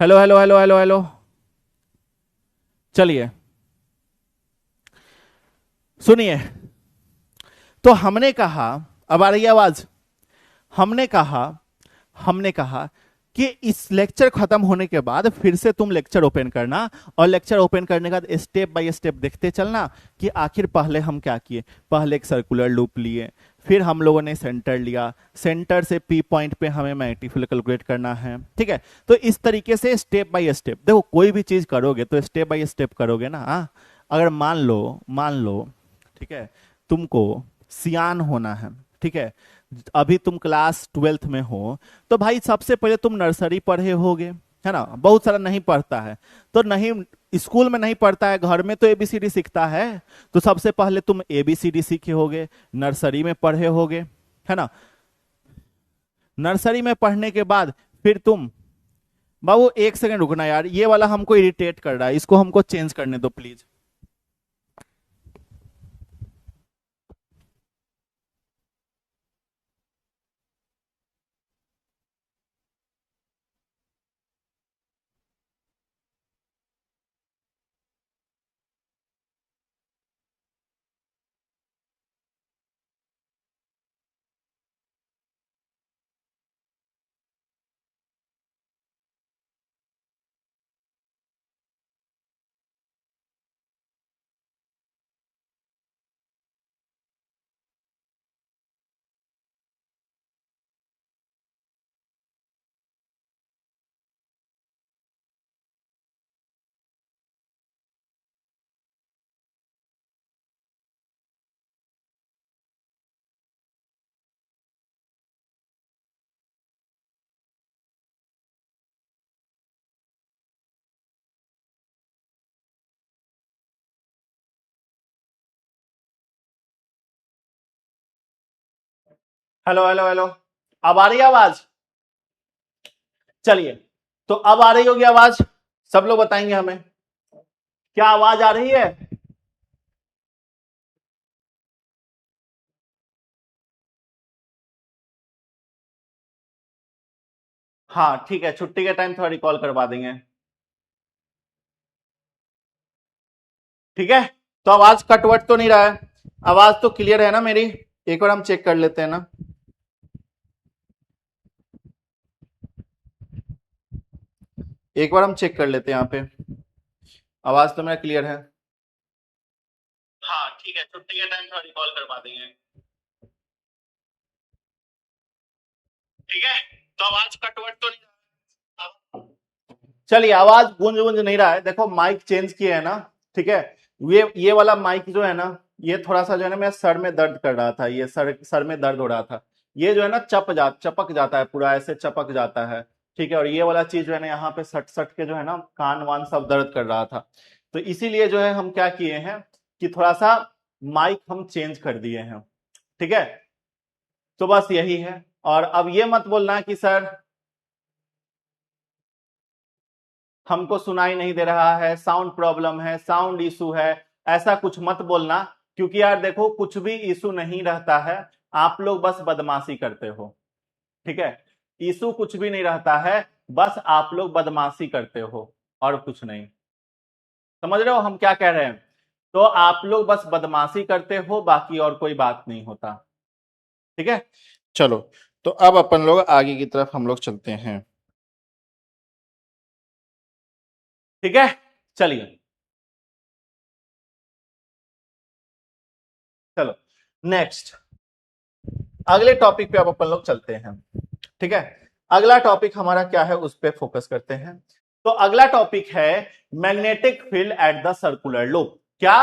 hello hello hello hello hello, चलिए सुनिए। तो हमने कहा, अब आ रही है आवाज? हमने कहा हमने कहा कि इस लेक्चर खत्म होने के बाद फिर से तुम लेक्चर ओपन करना और लेक्चर ओपन करने के बाद स्टेप बाय स्टेप देखते चलना कि आखिर पहले हम क्या किए। पहले एक सर्कुलर लूप लिए, फिर हम लोगों ने सेंटर लिया, सेंटर से पी पॉइंट पे हमें मैग्नीट्यूड कैलकुलेट करना है, ठीक है। तो इस तरीके से स्टेप बाय स्टेप देखो, कोई भी चीज करोगे तो स्टेप बाय स्टेप करोगे ना। अगर मान लो ठीक है, तुमको सियान होना है, ठीक है, अभी तुम क्लास 12th में हो, तो भाई सबसे पहले तुम नर्सरी पढ़े होगे, है ना। बहुत सारा नहीं पढ़ता है, तो नहीं स्कूल में नहीं पढ़ता है, घर में तो एबीसीडी सीखता है। तो सबसे पहले तुम एबीसीडी सीखे होगे, नर्सरी में पढ़े होगे, है ना। नर्सरी में पढ़ने के बाद फिर तुम, बाबू एक सेकंड रुकना यार, ये वाला हमको इरिटेट कर रहा है, इसको हमको चेंज करने दो प्लीज। हेलो हेलो हेलो, अब आ रही है आवाज? चलिए, तो अब आ रही होगी आवाज, सब लोग बताएंगे हमें, क्या आवाज आ रही है? हाँ ठीक है, छुट्टी के टाइम थोड़ा रिकॉल करवा देंगे, ठीक है। तो आवाज कटवट तो नहीं रहा है? आवाज तो क्लियर है ना मेरी? एक बार हम चेक कर लेते हैं ना। एक बार हम चेक कर लेते हैं यहाँ पे, आवाज तो मेरा क्लियर है। हाँ ठीक है, छुट्टी के टाइम थोड़ा रिकॉल करवा देंगे, ठीक है। तो आवाज कटवट तो नहीं रहा है? चलिए, आवाज गूंज गूंज नहीं रहा है, देखो माइक चेंज किए है ना, ठीक है। ये वाला माइक जो है ना, ये थोड़ा सा जो है ना मेरे सर में दर्द कर रहा था, ये सर सर में दर्द हो रहा था, ये जो है ना चपक जाता है, पूरा ऐसे चपक जाता है, ठीक है। और ये वाला चीज जो है ना यहाँ पे सट सट के जो है ना कान वान सब दर्द कर रहा था। तो इसीलिए जो है हम क्या किए हैं कि थोड़ा सा माइक हम चेंज कर दिए हैं, ठीक है। तो बस यही है, और अब ये मत बोलना कि सर हमको सुनाई नहीं दे रहा है, साउंड प्रॉब्लम है, साउंड इशू है, ऐसा कुछ मत बोलना। क्योंकि यार देखो, कुछ भी इशू नहीं रहता है, आप लोग बस बदमाशी करते हो, ठीक है। इशू कुछ भी नहीं रहता है, बस आप लोग बदमाशी करते हो और कुछ नहीं। समझ रहे हो हम क्या कह रहे हैं? तो आप लोग बस बदमाशी करते हो, बाकी और कोई बात नहीं होता। ठीक है, चलो। तो अब अपन लोग आगे की तरफ हम लोग चलते हैं। ठीक है, चलिए, चलो नेक्स्ट, अगले टॉपिक पे अब अपन लोग चलते हैं। ठीक है, अगला टॉपिक हमारा क्या है उस पर फोकस करते हैं। तो अगला टॉपिक है magnetic field at the circular loop. क्या?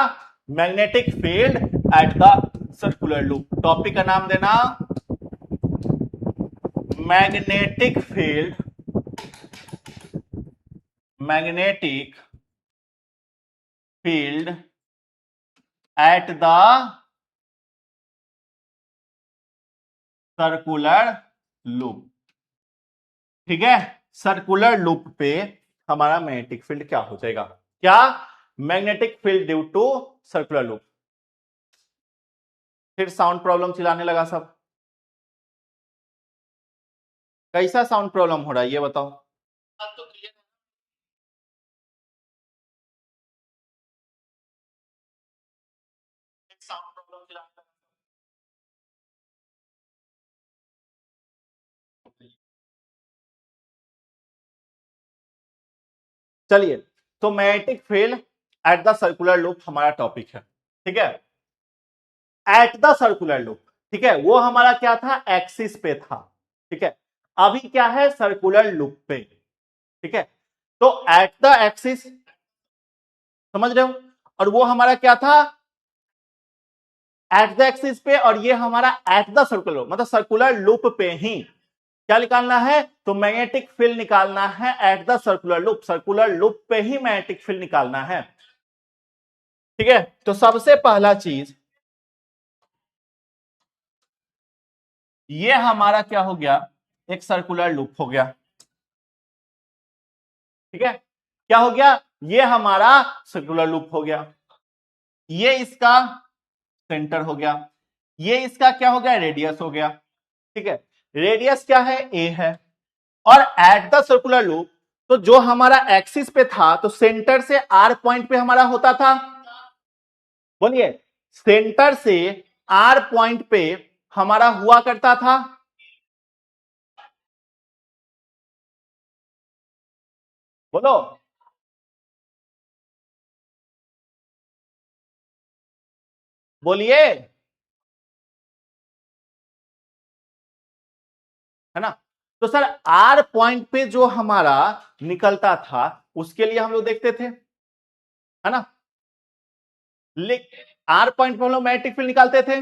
Magnetic field at the circular loop. Topic का नाम देना magnetic field, magnetic field at the circular loop. ठीक है, सर्कुलर लूप पे हमारा मैग्नेटिक फील्ड क्या हो जाएगा? क्या? Magnetic field due to circular loop. फिर साउंड प्रॉब्लम चिल्लाने लगा सब। कैसा साउंड प्रॉब्लम हो रहा है ये बताओ। बात तो क्लियर है। साउंड प्रॉब्लम चिल्लाने लगा। चलिए, तो magnetic field at the circular loop हमारा टॉपिक है। ठीक है, एट द सर्कुलर लूप। ठीक है, वो हमारा क्या था? एक्सिस पे था। ठीक है, अभी क्या है? सर्कुलर लूप पे। ठीक है, तो एट द एक्सिस, समझ रहे हो? और वो हमारा क्या था? एट द एक्सिस पे, और ये हमारा एट द सर्कुलर लूप, मतलब सर्कुलर लूप पे ही क्या निकालना है? तो मैग्नेटिक फील्ड निकालना है eight the circular loop. Circular loop पे ही मैग्नेटिक फील्ड निकालना है। ठीक है, तो सबसे पहला चीज, ये हमारा क्या हो गया? एक सर्कुलर लूप हो गया। ठीक है, क्या हो गया? ये हमारा सर्कुलर लूप हो गया। ये इसका सेंटर हो गया। ये इसका क्या हो गया? रेडियस हो गया। ठीक है, रेडियस क्या है? ए है। और एट द सर्कुलर लूप, तो जो हमारा एक्सिस पे था, तो सेंटर से आर पॉइंट पे हमारा होता था। बोलिए, सेंटर से आर पॉइंट पे हमारा हुआ करता था। बोलो, बोलिए, है ना? तो सर आर पॉइंट पे जो हमारा निकलता था, उसके लिए हम लोग देखते थे, है ना? आर पॉइंट पे हम लोग मैग्नेटिक फील्ड निकालते थे।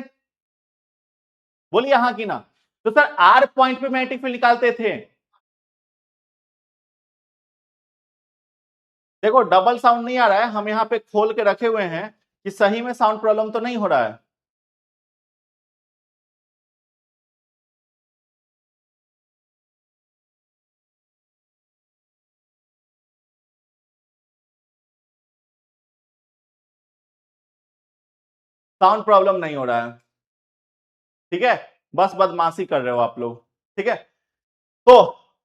बोलिए हाँ कि ना? तो सर आर पॉइंट पे मैग्नेटिक फील्ड निकालते थे। देखो डबल साउंड नहीं आ रहा है, हम यहाँ पे खोल के रखे हुए हैं कि सही में साउंड प्रॉब्लम तो नहीं हो रहा है। साउंड प्रॉब्लम नहीं हो रहा है। ठीक है, बस बदमाशी कर रहे हो आप लोग। ठीक है, तो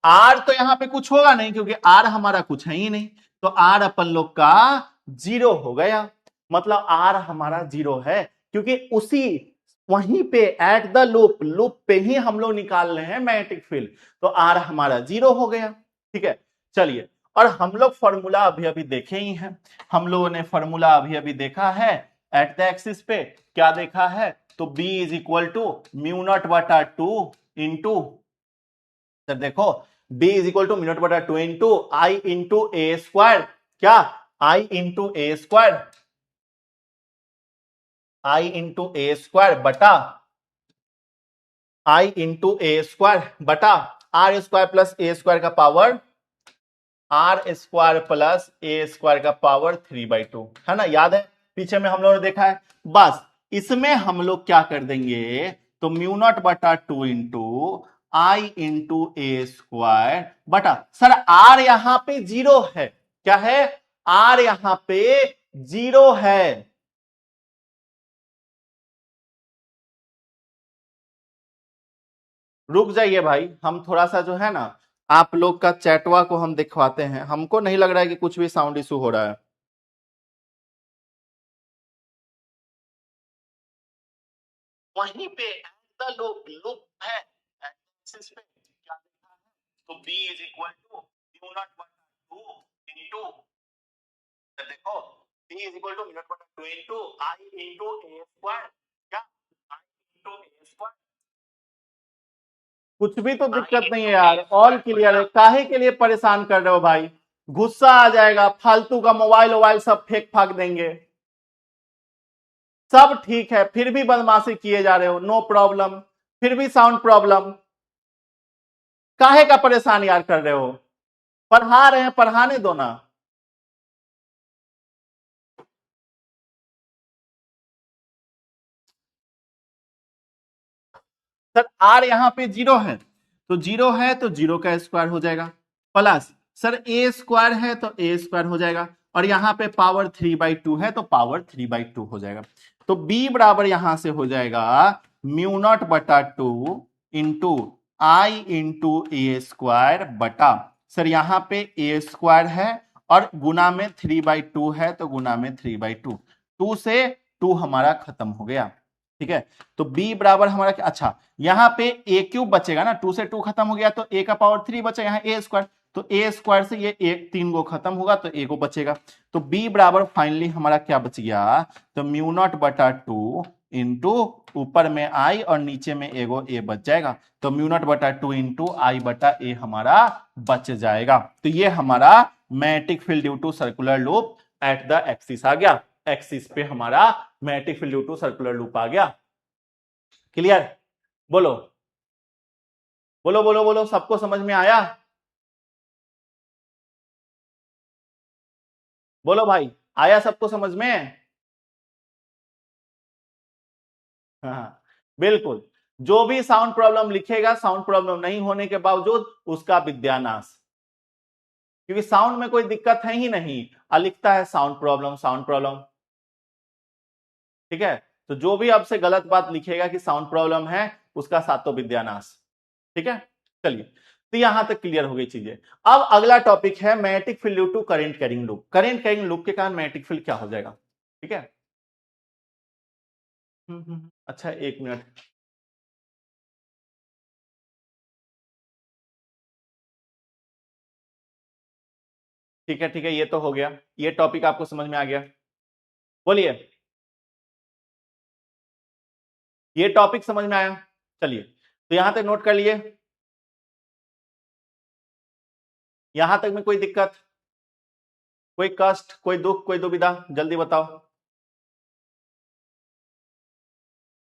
आर तो यहां पे कुछ होगा नहीं, क्योंकि आर हमारा कुछ है ही नहीं। तो आर अपन लोग का जीरो हो गया। मतलब आर हमारा जीरो है, क्योंकि उसी वहीं पे एट द लूप, लूप पे ही हम लोग निकाल रहे हैं मैग्नेटिक फील्ड। तो आर हमारा जीरो हो गया। ठीक है, चलिए, और हम लोग फॉर्मूला अभी अभी देखे ही हैं। हम लोगों ने फॉर्मूला अभी अभी देखा है एट द एक्सिस पे। क्या देखा है? तो B is equal to mu naught बटा टू इंटू, सर देखो, B is equal to mu naught बटा two into I into A square. क्या? I into A square, I into A square बटा आई इंटू ए स्क्वायर बटा R square plus A square का power, R square plus A square का पावर 3/2, है ना? याद है पीछे में हम लोगों ने देखा है। बस इसमें हम लोग क्या कर देंगे? तो म्यू नॉट बटा two into I into A square बटा, सर आर यहां पे जीरो है। क्या है? आर यहां पे जीरो है। रुक जाइए भाई, हम थोड़ा सा जो है ना, आप लोग का चैटवा को हम दिखवाते हैं, हमको नहीं लग रहा है कि कुछ भी साउंड इशू हो रहा है। वहीं पे द लूप लूप है एक्सिस पे क्या लिखा है, तो b is equal to mu naught बटा 2 इनटू, देखो b is equal to mu naught बटा 2 into i into a square, क्या i इनटू a स्क्वायर। कुछ भी तो दिक्कत नहीं है यार, ऑल क्लियर है, काहे के लिए परेशान कर रहे हो भाई, गुस्सा आ जाएगा, फालतू का मोबाइल वोबाइल सब फेंक फाक देंगे। सब ठीक है, फिर भी बदमाशी किए जा रहे हो, नो प्रॉब्लम, फिर भी साउंड प्रॉब्लम, काहे का परेशान यार कर रहे हो, पढ़ा रहे हैं, पढ़ाने दो ना। सर आर यहां पे जीरो है, तो जीरो है तो जीरो का स्क्वायर हो जाएगा, प्लस सर ए स्क्वायर है तो ए स्क्वायर हो जाएगा, और यहां पे पावर 3/2 है तो पावर 3/2 हो जाएगा। तो बी बराबर यहां से हो जाएगा म्यू नॉट बटा 2 into I into A square बटा, सर यहां पे ए स्क्वायर है और गुना में 3/2 है तो गुना में 3/2, 2 से 2 हमारा खत्म हो गया। ठीक है, तो b बराबर हमारा क्या, अच्छा यहां पे a क्यूब बचेगा ना, 2 से 2 खत्म हो गया तो a का पावर 3 बचा, यहाँ a स्क्वायर, तो a स्क्वायर से ये एक 3 को खत्म होगा तो a को बचेगा, तो b बराबर फाइनली हमारा क्या बच गया, तो म्यू नॉट बटा 2 इंटू ऊपर में i और नीचे में एगो a बच जाएगा, तो म्यू नॉट बटा 2 इंटू आई बटा a हमारा बच जाएगा। तो ये हमारा magnetic field due to circular loop at the axis आ गया, एक्सिस पे हमारा magnetic field due to circular loop आ गया। क्लियर, बोलो बोलो बोलो बोलो, सबको समझ में आया, बोलो भाई, आया सबको समझ में। हाँ बिल्कुल, जो भी साउंड प्रॉब्लम लिखेगा, साउंड प्रॉब्लम नहीं होने के बावजूद उसका विद्यानाश, क्योंकि साउंड में कोई दिक्कत है ही नहीं, लिखता है साउंड प्रॉब्लम साउंड प्रॉब्लम। ठीक है, तो जो भी आपसे गलत बात लिखेगा कि साउंड प्रॉब्लम है, उसका सातों विद्यानाश। ठीक है, चलिए, तो यहां तक क्लियर हो गई चीजें। अब अगला टॉपिक है magnetic field due to current carrying loop, current carrying loop के कारण मैग्नेटिक फील्ड क्या हो जाएगा। ठीक है, अच्छा एक मिनट, ठीक है, ये तो हो गया, ये टॉपिक आपको समझ में आ गया, बोलिए, ये टॉपिक समझ में आया। चलिए, तो यहां तक नोट कर लिए, यहां तक में कोई दिक्कत, कोई कष्ट, कोई दुख, कोई दुविधा, जल्दी बताओ,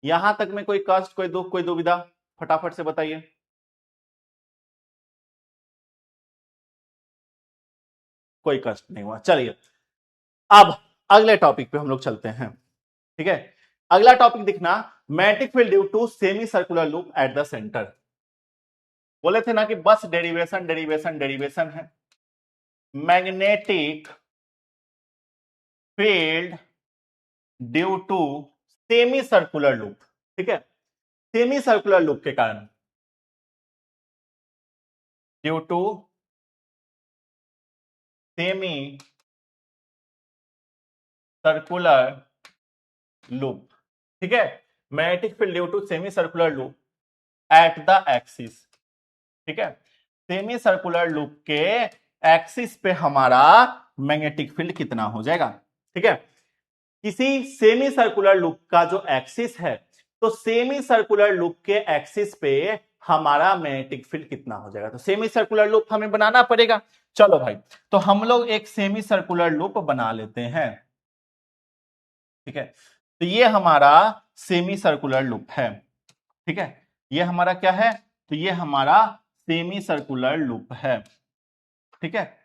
यहां तक में कोई कष्ट, कोई दुख, कोई दुविधा, फटाफट से बताइए। कोई कष्ट नहीं हुआ, चलिए अब अगले टॉपिक पे हम लोग चलते हैं। ठीक है, अगला टॉपिक दिखना, magnetic field due to semi circular loop at the centre. बोले थे ना कि बस डेरिवेशन डेरिवेशन डेरिवेशन है, magnetic field due to semi circular loop. ठीक है, सेमी सर्कुलर लूप के कारण, due to semi circular loop. ठीक है, magnetic field due to semi circular loop at the axis. ठीक है, सेमी सर्कुलर लूप के एक्सिस पे हमारा मैग्नेटिक फील्ड कितना हो जाएगा। ठीक है, किसी सेमी सर्कुलर लूप का जो एक्सिस है, तो सेमी सर्कुलर लूप के एक्सिस पे हमारा मैग्नेटिक फील्ड कितना हो जाएगा, तो सेमी सर्कुलर लूप हमें बनाना पड़ेगा। चलो भाई, तो हम लोग एक सेमी सर्कुलर लूप बना लेते हैं। ठीक है, तो ये हमारा सेमी सर्कुलर लूप है। ठीक है, ये हमारा क्या है, तो ये हमारा सेमी सर्कुलर लूप है। ठीक है,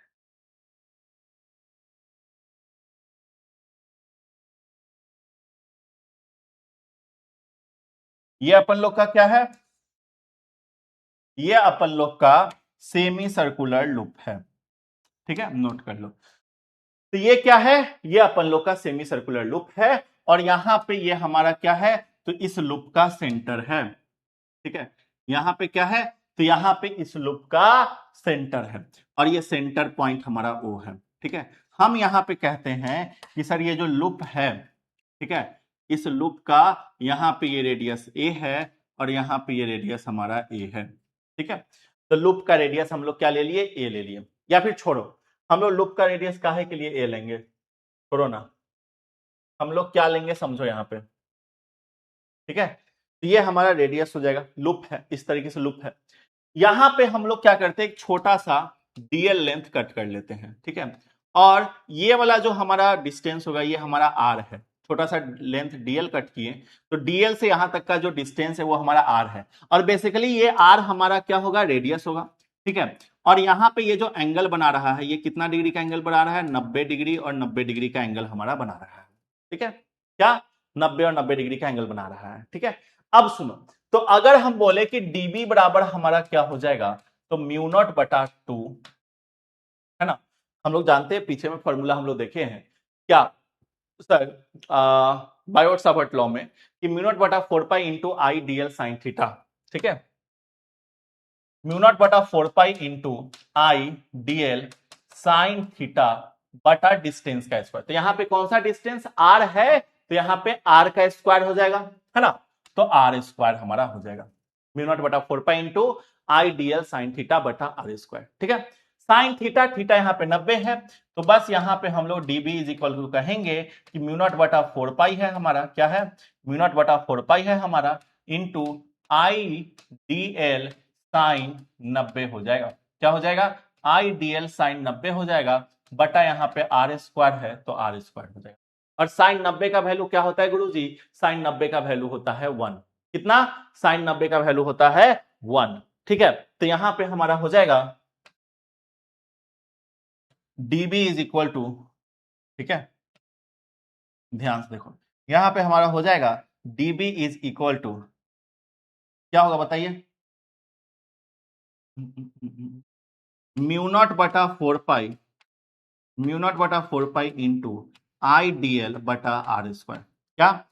ये अपन लोग का क्या है, ये अपन लोग का सेमी सर्कुलर लूप है। ठीक है, नोट कर लो, तो ये क्या है, ये अपन लोग का सेमी सर्कुलर लूप है, और यहां पे ये हमारा क्या है, तो इस लूप का सेंटर है। ठीक है, यहां पे क्या है, तो यहां पे इस लूप का सेंटर है और ये सेंटर पॉइंट हमारा ओ है। ठीक है, हम यहां पे कहते हैं कि सर ये जो लूप है, ठीक है, इस लूप का यहां पे ये रेडियस ए है और यहां पे ये रेडियस हमारा ए है। ठीक है, तो लूप का रेडियस हम लोग क्या ले लिए, ए ले लिए, या फिर छोड़ो, हम लोग लूप का रेडियस काहे के लिए ए लेंगे, छोड़ो ना, हम लोग क्या लेंगे समझो यहां पे। ठीक है, तो ये हमारा रेडियस हो जाएगा, लूप है, इस तरीके से लूप है। यहां पे हम लोग क्या करते हैं, एक छोटा सा डीएल लेंथ कट कर लेते हैं। ठीक है, और ये वाला जो हमारा डिस्टेंस होगा ये हमारा आर है, छोटा सा लेंथ डीएल कट किए, तो डीएल से यहां तक का जो डिस्टेंस है वो हमारा आर है, और बेसिकली ये आर हमारा क्या होगा, रेडियस होगा। ठीक है, और यहां पे ये जो एंगल बना रहा है ये कितना डिग्री का एंगल बना रहा है, 90 डिग्री, और 90 डिग्री का एंगल हमारा बना रहा है। ठीक है, क्या 90 और 90 डिग्री का एंगल बना रहा है। ठीक है, अब सुनो, तो अगर हम बोले कि डीबी बराबर हमारा क्या हो जाएगा, तो म्यू नॉट बटा 2, है ना, हम लोग जानते हैं, पीछे में फॉर्मूला हम लोग देखे हैं क्या सर, बायोट सावर्ट लॉ में, कि म्यू नॉट बटा 4 पाई इंटू आई डीएल साइन थीटा। ठीक है, म्यू नॉट बटा 4 पाई इंटू आई डीएल साइन थीटा बटा डिस्टेंस का स्क्वायर। तो यहां पे कौन सा डिस्टेंस, आर है, तो यहां पे आर का स्क्वायर हो जाएगा, है ना, तो आर स्क्वायर हमारा हो जाएगा, म्यू नॉट बटा 4 पाई इंटू आई डीएल साइन थीटा बटा आर स्क्वायर। ठीक है, साइन थीटा, थीटा यहां पे 90 है, तो बस यहां पे हम लोग डीबी इज इक्वल टू कहेंगे कि म्यू नॉट बटा 4 पाई है हमारा, क्या है, म्यू नॉट बटा 4 पाई है हमारा, इंटू आई डीएल साइन 90 हो जाएगा, क्या हो जाएगा, आई डीएल साइन 90 हो जाएगा, बटा यहां पे आर स्क्वायर है तो आर स्क्वायर हो जाएगा। और साइन 90 का वैल्यू क्या होता है गुरुजी, साइन 90 का वैल्यू होता है 1। कितना, साइन 90 का वैल्यू होता है 1। ठीक है, तो यहां पे हमारा हो जाएगा डीबी इज इक्वल टू, ठीक है, ध्यान से देखो, यहां पे हमारा हो जाएगा डीबी इज इक्वल टू, क्या होगा बताइए, म्यू नॉट बटा 4 पाई, म्यू नॉट बटा 4 पाई इंटू आई डीएल बटा आर स्क्वायर, क्या,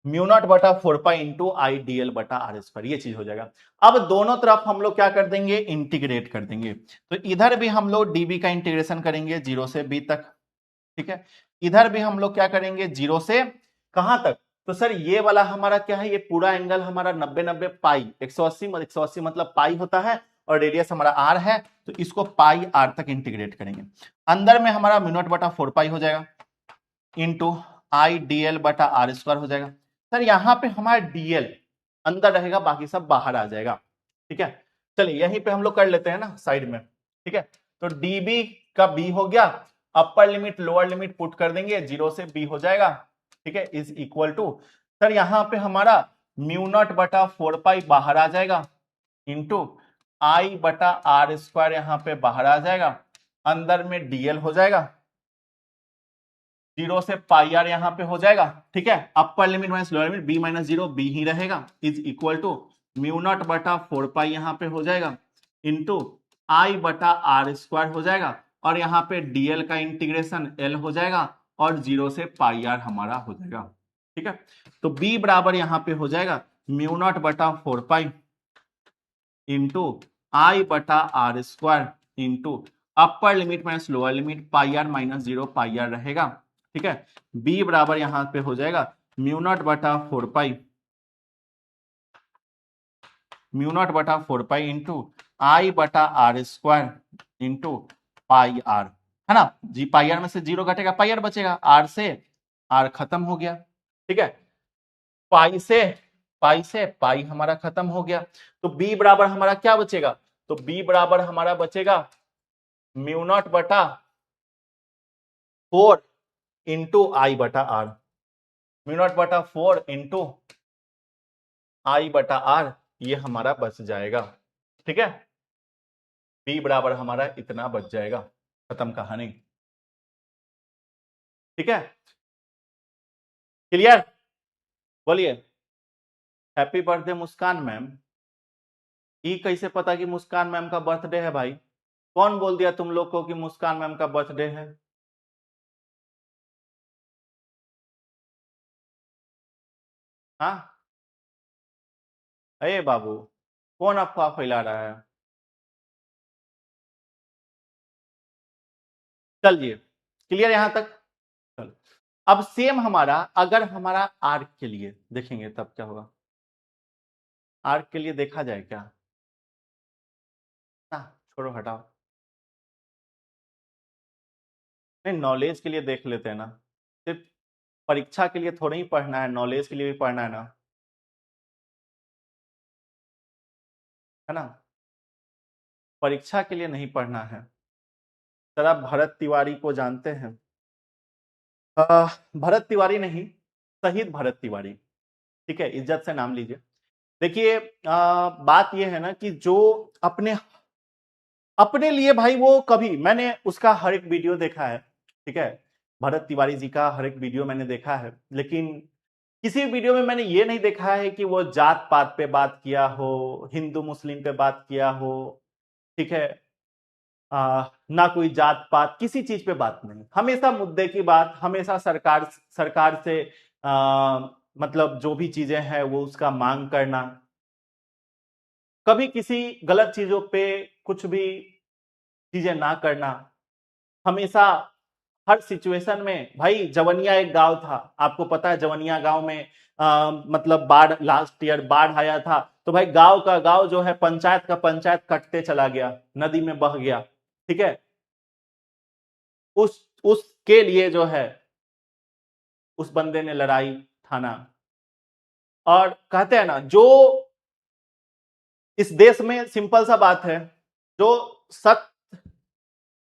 म्यू नॉट बटा 4 पाई इंटू आई डीएल बटा आर स्क्वायर, ये चीज हो जाएगा। अब दोनों तरफ हम लोग क्या कर देंगे, इंटीग्रेट कर देंगे, तो इधर भी हम लोग डीबी का इंटीग्रेशन करेंगे 0 से बी तक। ठीक है, इधर भी हम लोग क्या करेंगे, 0 से कहां तक, तो सर ये वाला हमारा क्या है, ये पूरा एंगल हमारा 90 90 पाई 180, 180 मतलब पाई होता है, और रेडियस हमारा आर है, तो इसको पाई आर तक इंटीग्रेट करेंगे। अंदर में हमारा म्यू नॉट बटा 4 पाई हो जाएगा इंटू आई डीएल बटा आर स्क्वायर हो जाएगा। सर यहां पे हमारा डीएल अंदर रहेगा, बाकी सब बाहर आ जाएगा। ठीक है, चलिए यहीं पे हम लोग कर लेते हैं ना साइड में। ठीक है, तो डीबी का बी हो गया, upper limit lower limit put कर देंगे, 0 से बी हो जाएगा। ठीक है, इज इक्वल टू, सर यहां पे हमारा म्यू नॉट बटा 4 पाई बाहर आ जाएगा, इंटू आई बटा आर स्क्वायर यहां पे बाहर आ जाएगा, अंदर में डीएल हो जाएगा, 0 से पाई आर यहां पे हो जाएगा। ठीक है, upper limit minus lower limit, B minus 0 B ही रहेगा, is equal to mu naught बटा 4 पाई यहां पे हो जाएगा, इंटू आई बटा आर स्क्वायर हो जाएगा, और यहां पे डीएल का इंटीग्रेशन एल हो जाएगा, और 0 से पाई आर हमारा हो जाएगा। ठीक है, तो बी बराबर यहां पे हो जाएगा म्यू नॉट बटा 4 पाई इंटू आई बटा R square into upper limit minus lower limit, pi R minus 0 pi R रहेगा। ठीक है, बी बराबर यहां पे हो जाएगा म्यू नॉट बटा 4 पाई, म्यू नॉट बटा 4 पाई इंटू आई बटा R square into pi R, है ना जी, पाई आर में से 0 घटेगा, पाई आर बचेगा, आर से आर खत्म हो गया। ठीक है, पाई से पाई हमारा खत्म हो गया, तो बी बराबर हमारा क्या बचेगा, तो बी बराबर हमारा बचेगा म्यू नॉट बटा 4 इंटू आई बटा आर, म्यू नॉट बटा 4 इंटू आई बटा आर, ये हमारा बच जाएगा। ठीक है, बी बराबर हमारा इतना बच जाएगा, खत्म कहानी। ठीक है, क्लियर, बोलिए, हैप्पी बर्थडे मुस्कान मैम। ये कैसे पता कि मुस्कान मैम का बर्थडे है भाई, कौन बोल दिया तुम लोग को कि मुस्कान मैम का बर्थडे है, हाँ, अरे बाबू, कौन अफवाह फैला रहा है? चलिए, क्लियर यहां तक? चलो, अब सेम हमारा, अगर हमारा आर्क के लिए देखेंगे तब क्या होगा। आर्क के लिए देखा जाए क्या? ना, छोड़ो, हटाओ। नहीं, नॉलेज के लिए देख लेते हैं ना। सिर्फ परीक्षा के लिए थोड़ा ही पढ़ना है, नॉलेज के लिए भी पढ़ना है ना, है ना। परीक्षा के लिए नहीं पढ़ना है। सर, आप भरत तिवारी को जानते हैं? भरत तिवारी नहीं, शहीद भरत तिवारी। ठीक है, इज्जत से नाम लीजिए। देखिए, बात यह है ना कि जो अपने अपने लिए भाई, वो कभी, मैंने उसका हर एक वीडियो देखा है। ठीक है, भरत तिवारी जी का हर एक वीडियो मैंने देखा है, लेकिन किसी वीडियो में मैंने ये नहीं देखा है कि वो जात पात पे बात किया हो, हिंदू मुस्लिम पे बात किया हो। ठीक है, ना कोई जात पात किसी चीज पे बात नहीं, हमेशा मुद्दे की बात, हमेशा सरकार सरकार से मतलब जो भी चीजें हैं वो उसका मांग करना, कभी किसी गलत चीजों पे कुछ भी चीजें ना करना, हमेशा हर सिचुएशन में। भाई, जवनिया एक गांव था, आपको पता है जवनिया गांव में मतलब बाढ़, लास्ट ईयर बाढ़ आया था, तो भाई गांव का गांव जो है, पंचायत का पंचायत कटते चला गया, नदी में बह गया। ठीक है, उसके लिए जो है उस बंदे ने लड़ाई ठाना। और कहते हैं ना, जो इस देश में सिंपल सा बात है, जो सत्य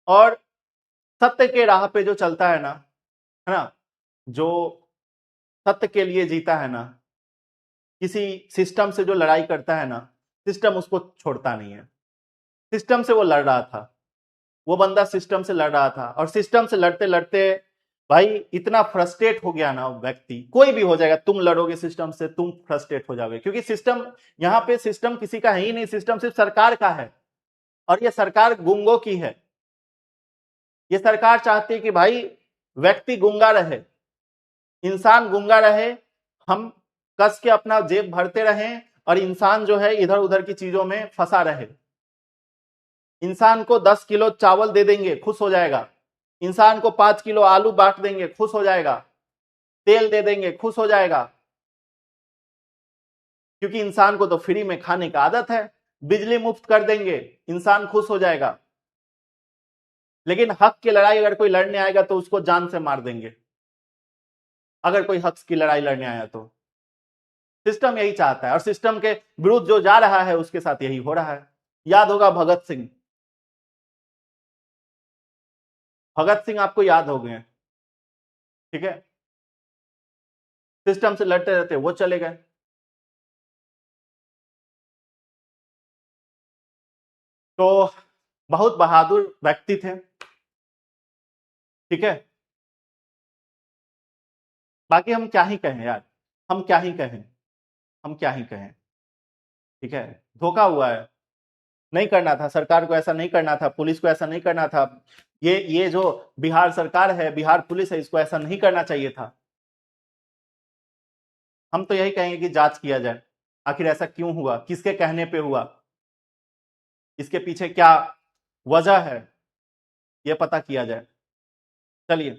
और सत्य के राह पे जो चलता है ना, जो सत्य के लिए जीता है ना, किसी सिस्टम से जो लड़ाई करता है ना, सिस्टम उसको छोड़ता नहीं है। सिस्टम से वो लड़ रहा था, वो बंदा सिस्टम से लड़ रहा था, और सिस्टम से लड़ते लड़ते भाई इतना फ्रस्ट्रेट हो गया ना व्यक्ति, कोई भी हो जाएगा, तुम लड़ोगे सिस्टम से, तुम फ्रस्ट्रेट हो जाओगे, क्योंकि सिस्टम, यहां पे सिस्टम किसी का है ही नहीं, सिस्टम सिर्फ सरकार का है, और ये सरकार गुंगों की है। ये सरकार चाहती है कि भाई व्यक्ति गूंगा रहे, इंसान गूंगा रहे, हम कस के अपना जेब भरते रहें, और इंसान जो है इधर उधर की चीजों में फंसा रहे। इंसान को 10 किलो चावल दे देंगे, खुश हो जाएगा। इंसान को 5 किलो आलू बांट देंगे, खुश हो जाएगा। तेल दे देंगे, खुश हो जाएगा, क्योंकि इंसान को तो फ्री में खाने का आदत है। बिजली मुफ्त कर देंगे, इंसान खुश हो जाएगा। लेकिन हक की लड़ाई अगर कोई लड़ने आएगा तो उसको जान से मार देंगे, अगर कोई हक की लड़ाई लड़ने आया तो। सिस्टम यही चाहता है, और सिस्टम के विरुद्ध जो जा रहा है उसके साथ यही हो रहा है। याद होगा भगत सिंह, भगत सिंह आपको याद हो गए। ठीक है, सिस्टम से लड़ते रहते वो चले गए। तो बहुत बहादुर व्यक्ति थे। ठीक है, बाकी हम क्या ही कहें यार, हम क्या ही कहें, हम क्या ही कहें। ठीक है, धोखा हुआ है, नहीं करना था, सरकार को ऐसा नहीं करना था, पुलिस को ऐसा नहीं करना था, ये जो बिहार सरकार है, बिहार पुलिस है, इसको ऐसा नहीं करना चाहिए था। हम तो यही कहेंगे कि जांच किया जाए, आखिर ऐसा क्यों हुआ, किसके कहने पे हुआ, इसके पीछे क्या वजह है, यह पता किया जाए। चलिए,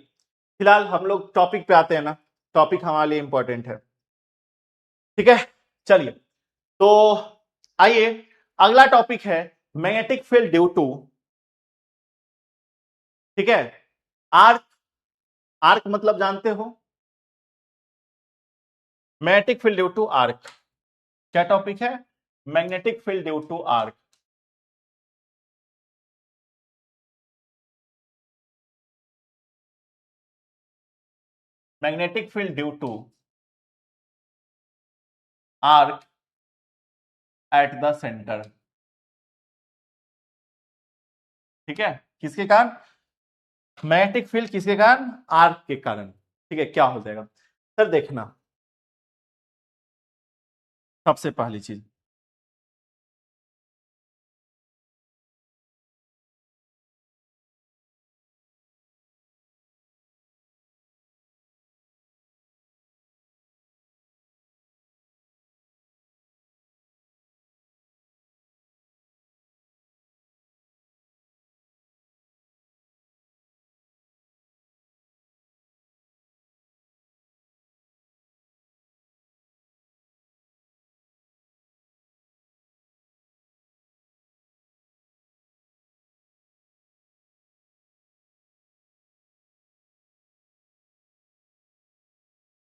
फिलहाल हम लोग टॉपिक पे आते हैं ना, टॉपिक हमारे लिए इंपॉर्टेंट है। ठीक है, चलिए, तो आइए, अगला टॉपिक है मैग्नेटिक फील्ड ड्यू टू, ठीक है, आर्क। आर्क मतलब जानते हो, magnetic field due to arc. क्या टॉपिक है? Magnetic field due to arc. Magnetic field due to arc at the centre. ठीक है, किसके कारण? मैग्नेटिक फील्ड किसके कारण? आर्क के कारण। ठीक है, क्या हो जाएगा सर, देखना, सबसे पहली चीज,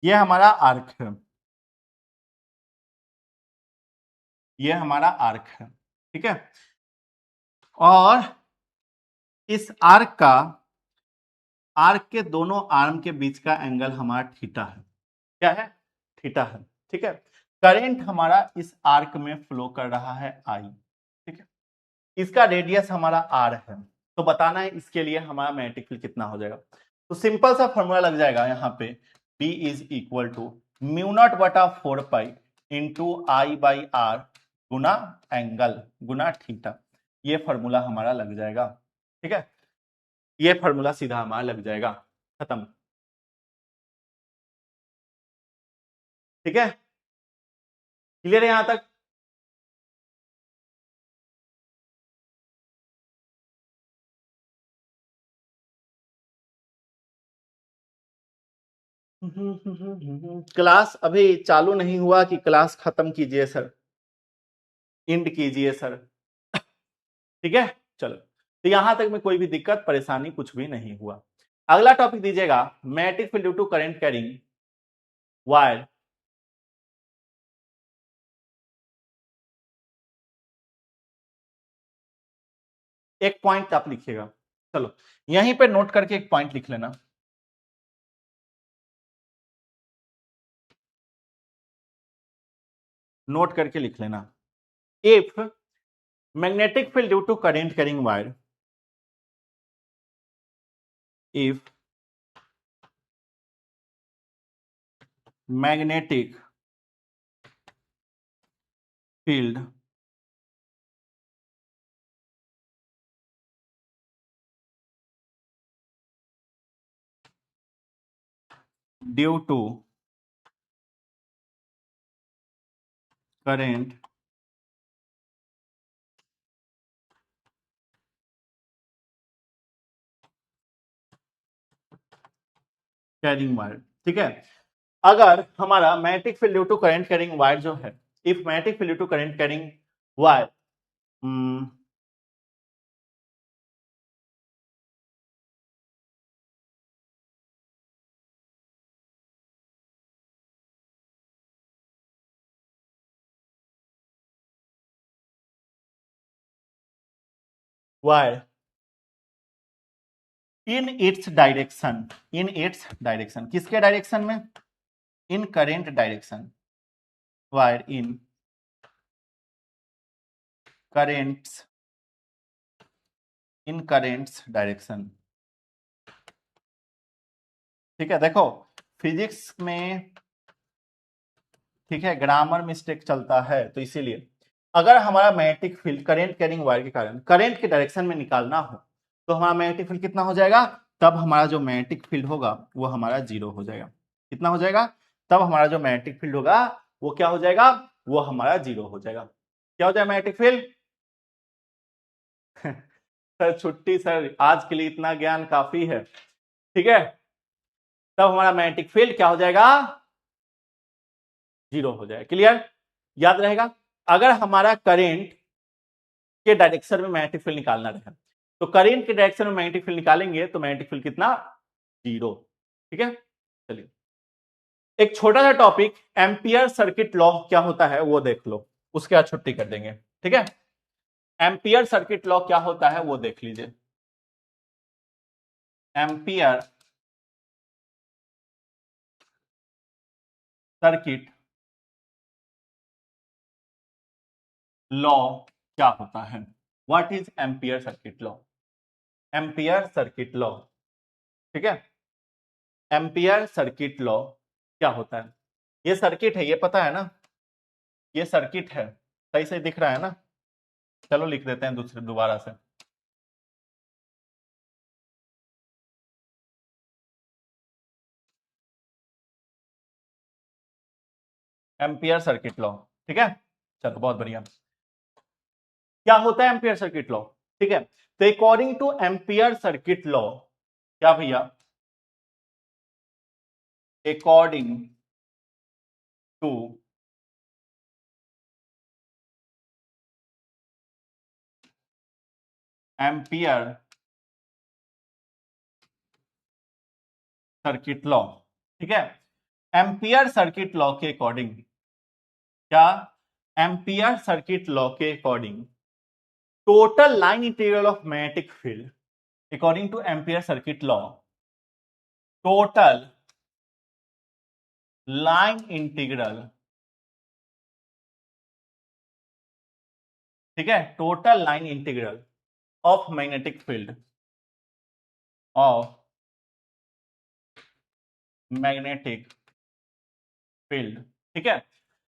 ये हमारा आर्क है, ये हमारा आर्क है, ठीक है। और इस आर्क के दोनों आर्म के बीच का एंगल हमारा थीटा है। क्या है? थीटा है, ठीक है। करंट हमारा इस आर्क में फ्लो कर रहा है आई, ठीक है। इसका रेडियस हमारा आर है, तो बताना है इसके लिए हमारा मैग्नेटिक फील्ड कितना हो जाएगा। तो सिंपल सा फॉर्मूला लग जाएगा यहाँ पे, B is equal to mu naught बटा 4 pi into I by R गुना एंगल गुना थीटा। ये फॉर्मूला हमारा लग जाएगा, ठीक है। ये फॉर्मूला सीधा हमारा लग जाएगा, खत्म, ठीक है। क्लियर है यहां तक? क्लास अभी चालू नहीं हुआ कि क्लास खत्म कीजिए सर, इंड कीजिए सर, ठीक है। चलो, तो यहां तक में कोई भी दिक्कत परेशानी कुछ भी नहीं हुआ। अगला टॉपिक दीजिएगा, magnetic field due to current carrying wire. एक पॉइंट आप लिखिएगा, चलो यहीं पे नोट करके एक पॉइंट लिख लेना। नोट करके लिख लेना, if magnetic field due to current carrying wire, if magnetic field due to current carrying wire, ठीक है। अगर हमारा magnetic field due to current carrying wire जो है, if magnetic field due to current carrying wire wire in its direction, in its direction, किसके डायरेक्शन में? In current direction, wire in currents, in currents direction, ठीक है। देखो फिजिक्स में, ठीक है, ग्रामर मिस्टेक चलता है, तो इसीलिए अगर हमारा magnetic field current carrying wire के कारण करंट के डायरेक्शन में निकालना हो, तो हमारा मैग्नेटिक फील्ड कितना हो जाएगा? तब हमारा जो मैग्नेटिक फील्ड होगा वो हमारा जीरो हो जाएगा। कितना हो जाएगा? तब हमारा जो मैग्नेटिक फील्ड होगा वो क्या हो जाएगा? वो हमारा जीरो हो जाएगा। क्या हो जाएगा मैग्नेटिक फील्ड? सर छुट्टी सर, आज के लिए इतना ज्ञान काफी है, ठीक है। तब हमारा मैग्नेटिक फील्ड क्या हो जाएगा? जीरो हो जाएगा। क्लियर? याद रहेगा। अगर हमारा करंट के डायरेक्शन में मैग्नेटिक फील्ड निकालना रहे, तो करंट के डायरेक्शन में मैग्नेटिक फील्ड निकालेंगे तो मैग्नेटिक फील्ड कितना? जीरो, ठीक है। चलिए एक छोटा सा टॉपिक, एम्पियर सर्किट लॉ क्या होता है वो देख लो, उसके बाद छुट्टी कर देंगे, ठीक है। एम्पियर सर्किट लॉ क्या होता है वो देख लीजिए। एम्पियर सर्किट लॉ क्या होता है? What is ampere circuit law? Ampere circuit law, ठीक है। एम्पियर सर्किट लॉ क्या होता है? ये सर्किट है, ये पता है ना, ये सर्किट है, सही से दिख रहा है ना? चलो लिख देते हैं दूसरे दोबारा से। एम्पियर सर्किट लॉ, ठीक है। चलो बहुत बढ़िया। क्या होता है एम्पियर सर्किट लॉ? ठीक है, तो according to ampere circuit law, क्या भैया? According to ampere circuit law, ठीक है, एम्पियर सर्किट लॉ के अकॉर्डिंग, क्या एम्पियर सर्किट लॉ के according total line integral of magnetic field, according to ampere circuit law, total line integral, ठीक है, total line integral of magnetic field, of magnetic field, ठीक है,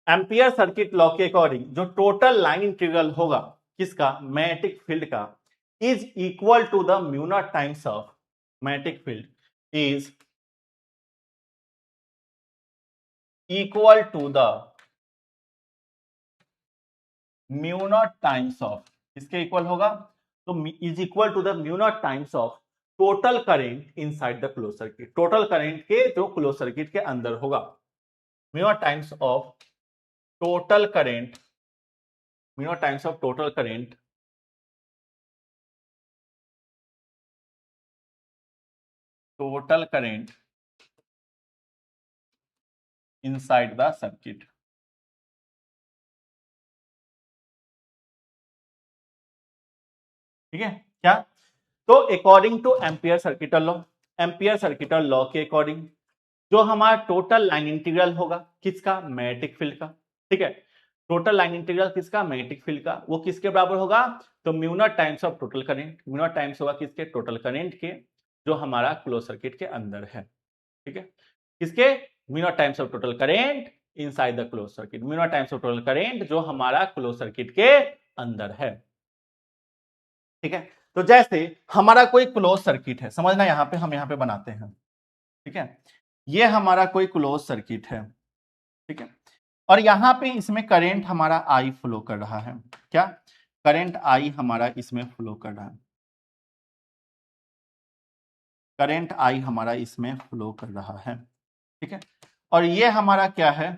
एम्पियर सर्किट लॉ के अकॉर्डिंग जो टोटल लाइन इंटीग्रल होगा किसका, मैग्नेटिक फील्ड का, is equal to the mu naught times of magnetic field is equal to the mu naught times of, किसके इक्वल होगा, तो is equal to the mu naught times of total current inside the close circuit, total current के जो क्लोज सर्किट के अंदर होगा, mu naught times of total current, mu naught times of total current inside the circuit, ठीक है क्या, तो according to Ampere circuital law, ampere circuital law के अकॉर्डिंग जो हमारा टोटल लाइन इंटीग्रल होगा किसका, मैग्नेटिक फील्ड का, ठीक है, टोटल लाइन इंटीग्रल किसका, मैग्नेटिक फील्ड का, वो किसके बराबर होगा, तो mu naught times of total current, mu naught times होगा किसके, टोटल करंट के जो हमारा क्लोज सर्किट के अंदर है, ठीक है, किसके, mu naught times of total current inside the close circuit, mu naught times of total current जो हमारा क्लोज सर्किट के अंदर है, ठीक है, तो जैसे हमारा कोई क्लोज सर्किट है, समझना, हम यहां पे बनाते हैं, ठीक है, ये हमारा कोई क्लोज सर्किट है, ठीक है, और यहां पे इसमें करंट हमारा आई फ्लो कर रहा है, क्या, करंट आई हमारा इसमें फ्लो कर रहा है, करंट आई हमारा इसमें फ्लो कर रहा है, ठीक है, और ये हमारा क्या है,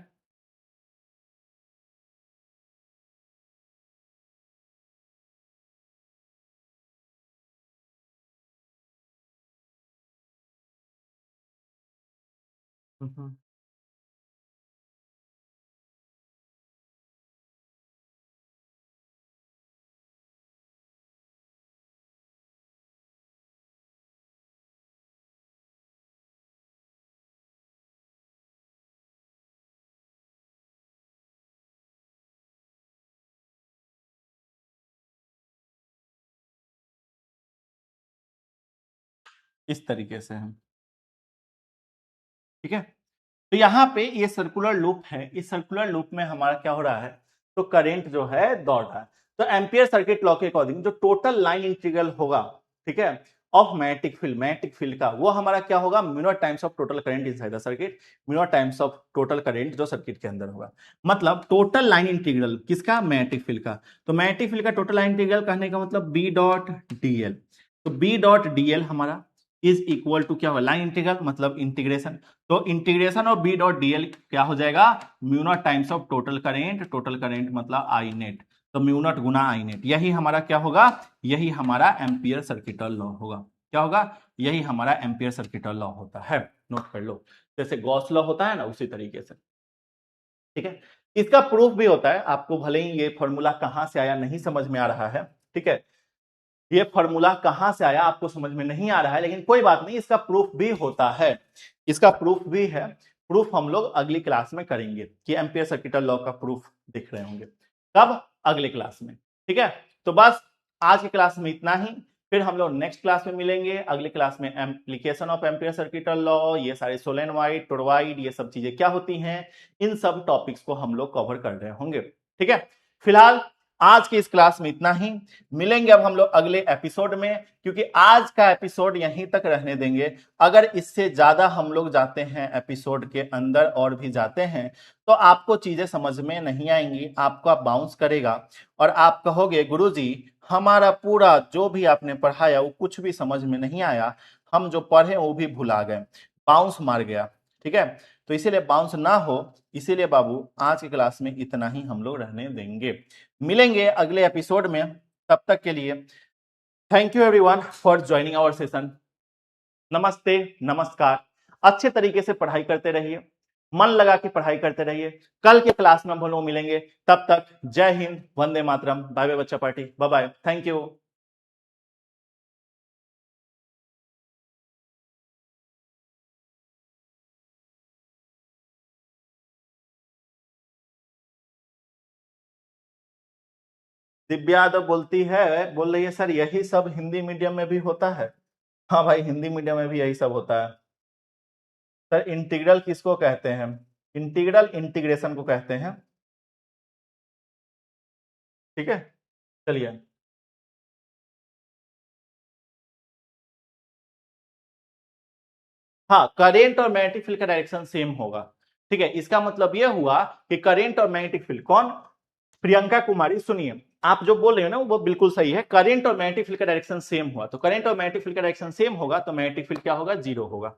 इस तरीके से है, ठीक है, तो यहाँ पे ये सर्कुलर लूप है, इस सर्कुलर लूप में हमारा क्या हो रहा है, तो करंट जो है दौड़ रहा है, तो एम्पियर सर्किट लॉ के अकॉर्डिंग जो टोटल लाइन इंटीग्रल होगा, ठीक है, ऑफ मैग्नेटिक फील्ड का, वो हमारा क्या होगा, mu naught times of total current inside the circuit, mu naught times of total current जो सर्किट के अंदर होगा, मतलब टोटल लाइन इंटीग्रल किसका, मैग्नेटिक फील्ड का, तो मैग्नेटिक फील्ड का टोटल लाइन इंटीग्रल कहने का मतलब बी डॉट डीएल, तो बी डॉट डीएल हमारा इज इक्वल टू क्या होगा, लाइन इंटीग्रल मतलब इंटीग्रेशन, तो integration of B dot DL क्या हो जाएगा, mu naught times of total current मतलब आई नेट, तो म्यू नॉट गुना आई नेट, यही हमारा क्या होगा, यही हमारा एम्पियर सर्किटल लॉ होगा, क्या होगा, यही हमारा एम्पियर सर्किटल लॉ होता है, नोट कर लो, जैसे गॉस लॉ होता है ना उसी तरीके से, ठीक है, इसका प्रूफ भी होता है, आपको भले ही ये फॉर्मूला कहां से आया नहीं समझ में आ रहा है, ठीक है, ये फॉर्मूला कहां से आया आपको समझ में नहीं आ रहा है, लेकिन कोई बात नहीं, इसका प्रूफ भी होता है, इसका प्रूफ भी है, प्रूफ हम लोग अगली क्लास में करेंगे, कि एम्पियर सर्किटल लॉ का प्रूफ देख रहे होंगे, कब, अगले क्लास में, ठीक है, तो बस आज की क्लास में इतना ही, फिर हम लोग नेक्स्ट क्लास में मिलेंगे, अगली क्लास में application of ampere circuital law, ये सारे सोलेनोइड टोरॉइड ये सब चीजें क्या होती हैं, इन सब टॉपिक्स को हम लोग कवर कर रहे होंगे, ठीक है, फिलहाल आज की इस क्लास में इतना ही, मिलेंगे अब हम लोग अगले एपिसोड में, क्योंकि आज का एपिसोड यहीं तक रहने देंगे, अगर इससे ज्यादा हम लोग जाते हैं एपिसोड के अंदर और भी जाते हैं तो आपको चीजें समझ में नहीं आएंगी, आपका बाउंस करेगा और आप कहोगे गुरुजी हमारा पूरा जो भी आपने पढ़ाया वो कुछ भी समझ में नहीं आया, हम जो पढ़े वो भी भुला गए, बाउंस मार गया, ठीक है, तो इसीलिए बाउंस ना हो, इसीलिए बाबू आज की क्लास में इतना ही हम लोग रहने देंगे, मिलेंगे अगले एपिसोड में, तब तक के लिए thank you everyone for joining our session, नमस्ते, नमस्कार, अच्छे तरीके से पढ़ाई करते रहिए, मन लगा के पढ़ाई करते रहिए। कल के क्लास में हम लोग मिलेंगे, तब तक जय हिंद, वंदे मातरम, बाय बाय बच्चा party, bye bye, thank you. Divya Yadav बोल रही है सर यही सब हिंदी मीडियम में भी होता है। हाँ भाई, हिंदी मीडियम में भी यही सब होता है सर। इंटीग्रल किसको कहते हैं? इंटीग्रल इंटीग्रेशन को कहते हैं। ठीक है, चलिए। हाँ, करेंट और मैग्नेटिक फील्ड का डायरेक्शन सेम होगा। ठीक है, इसका मतलब यह हुआ कि करेंट और मैग्नेटिक फील्ड, कौन? प्रियंका कुमारी, सुनिए, आप जो बोल रहे हो ना वो बिल्कुल सही है। करेंट और मैग्नेटिक फील्ड का डायरेक्शन सेम हुआ, तो करेंट और मैग्नेटिक फील्ड का डायरेक्शन सेम होगा तो मैग्नेटिक फील्ड क्या होगा? जीरो होगा।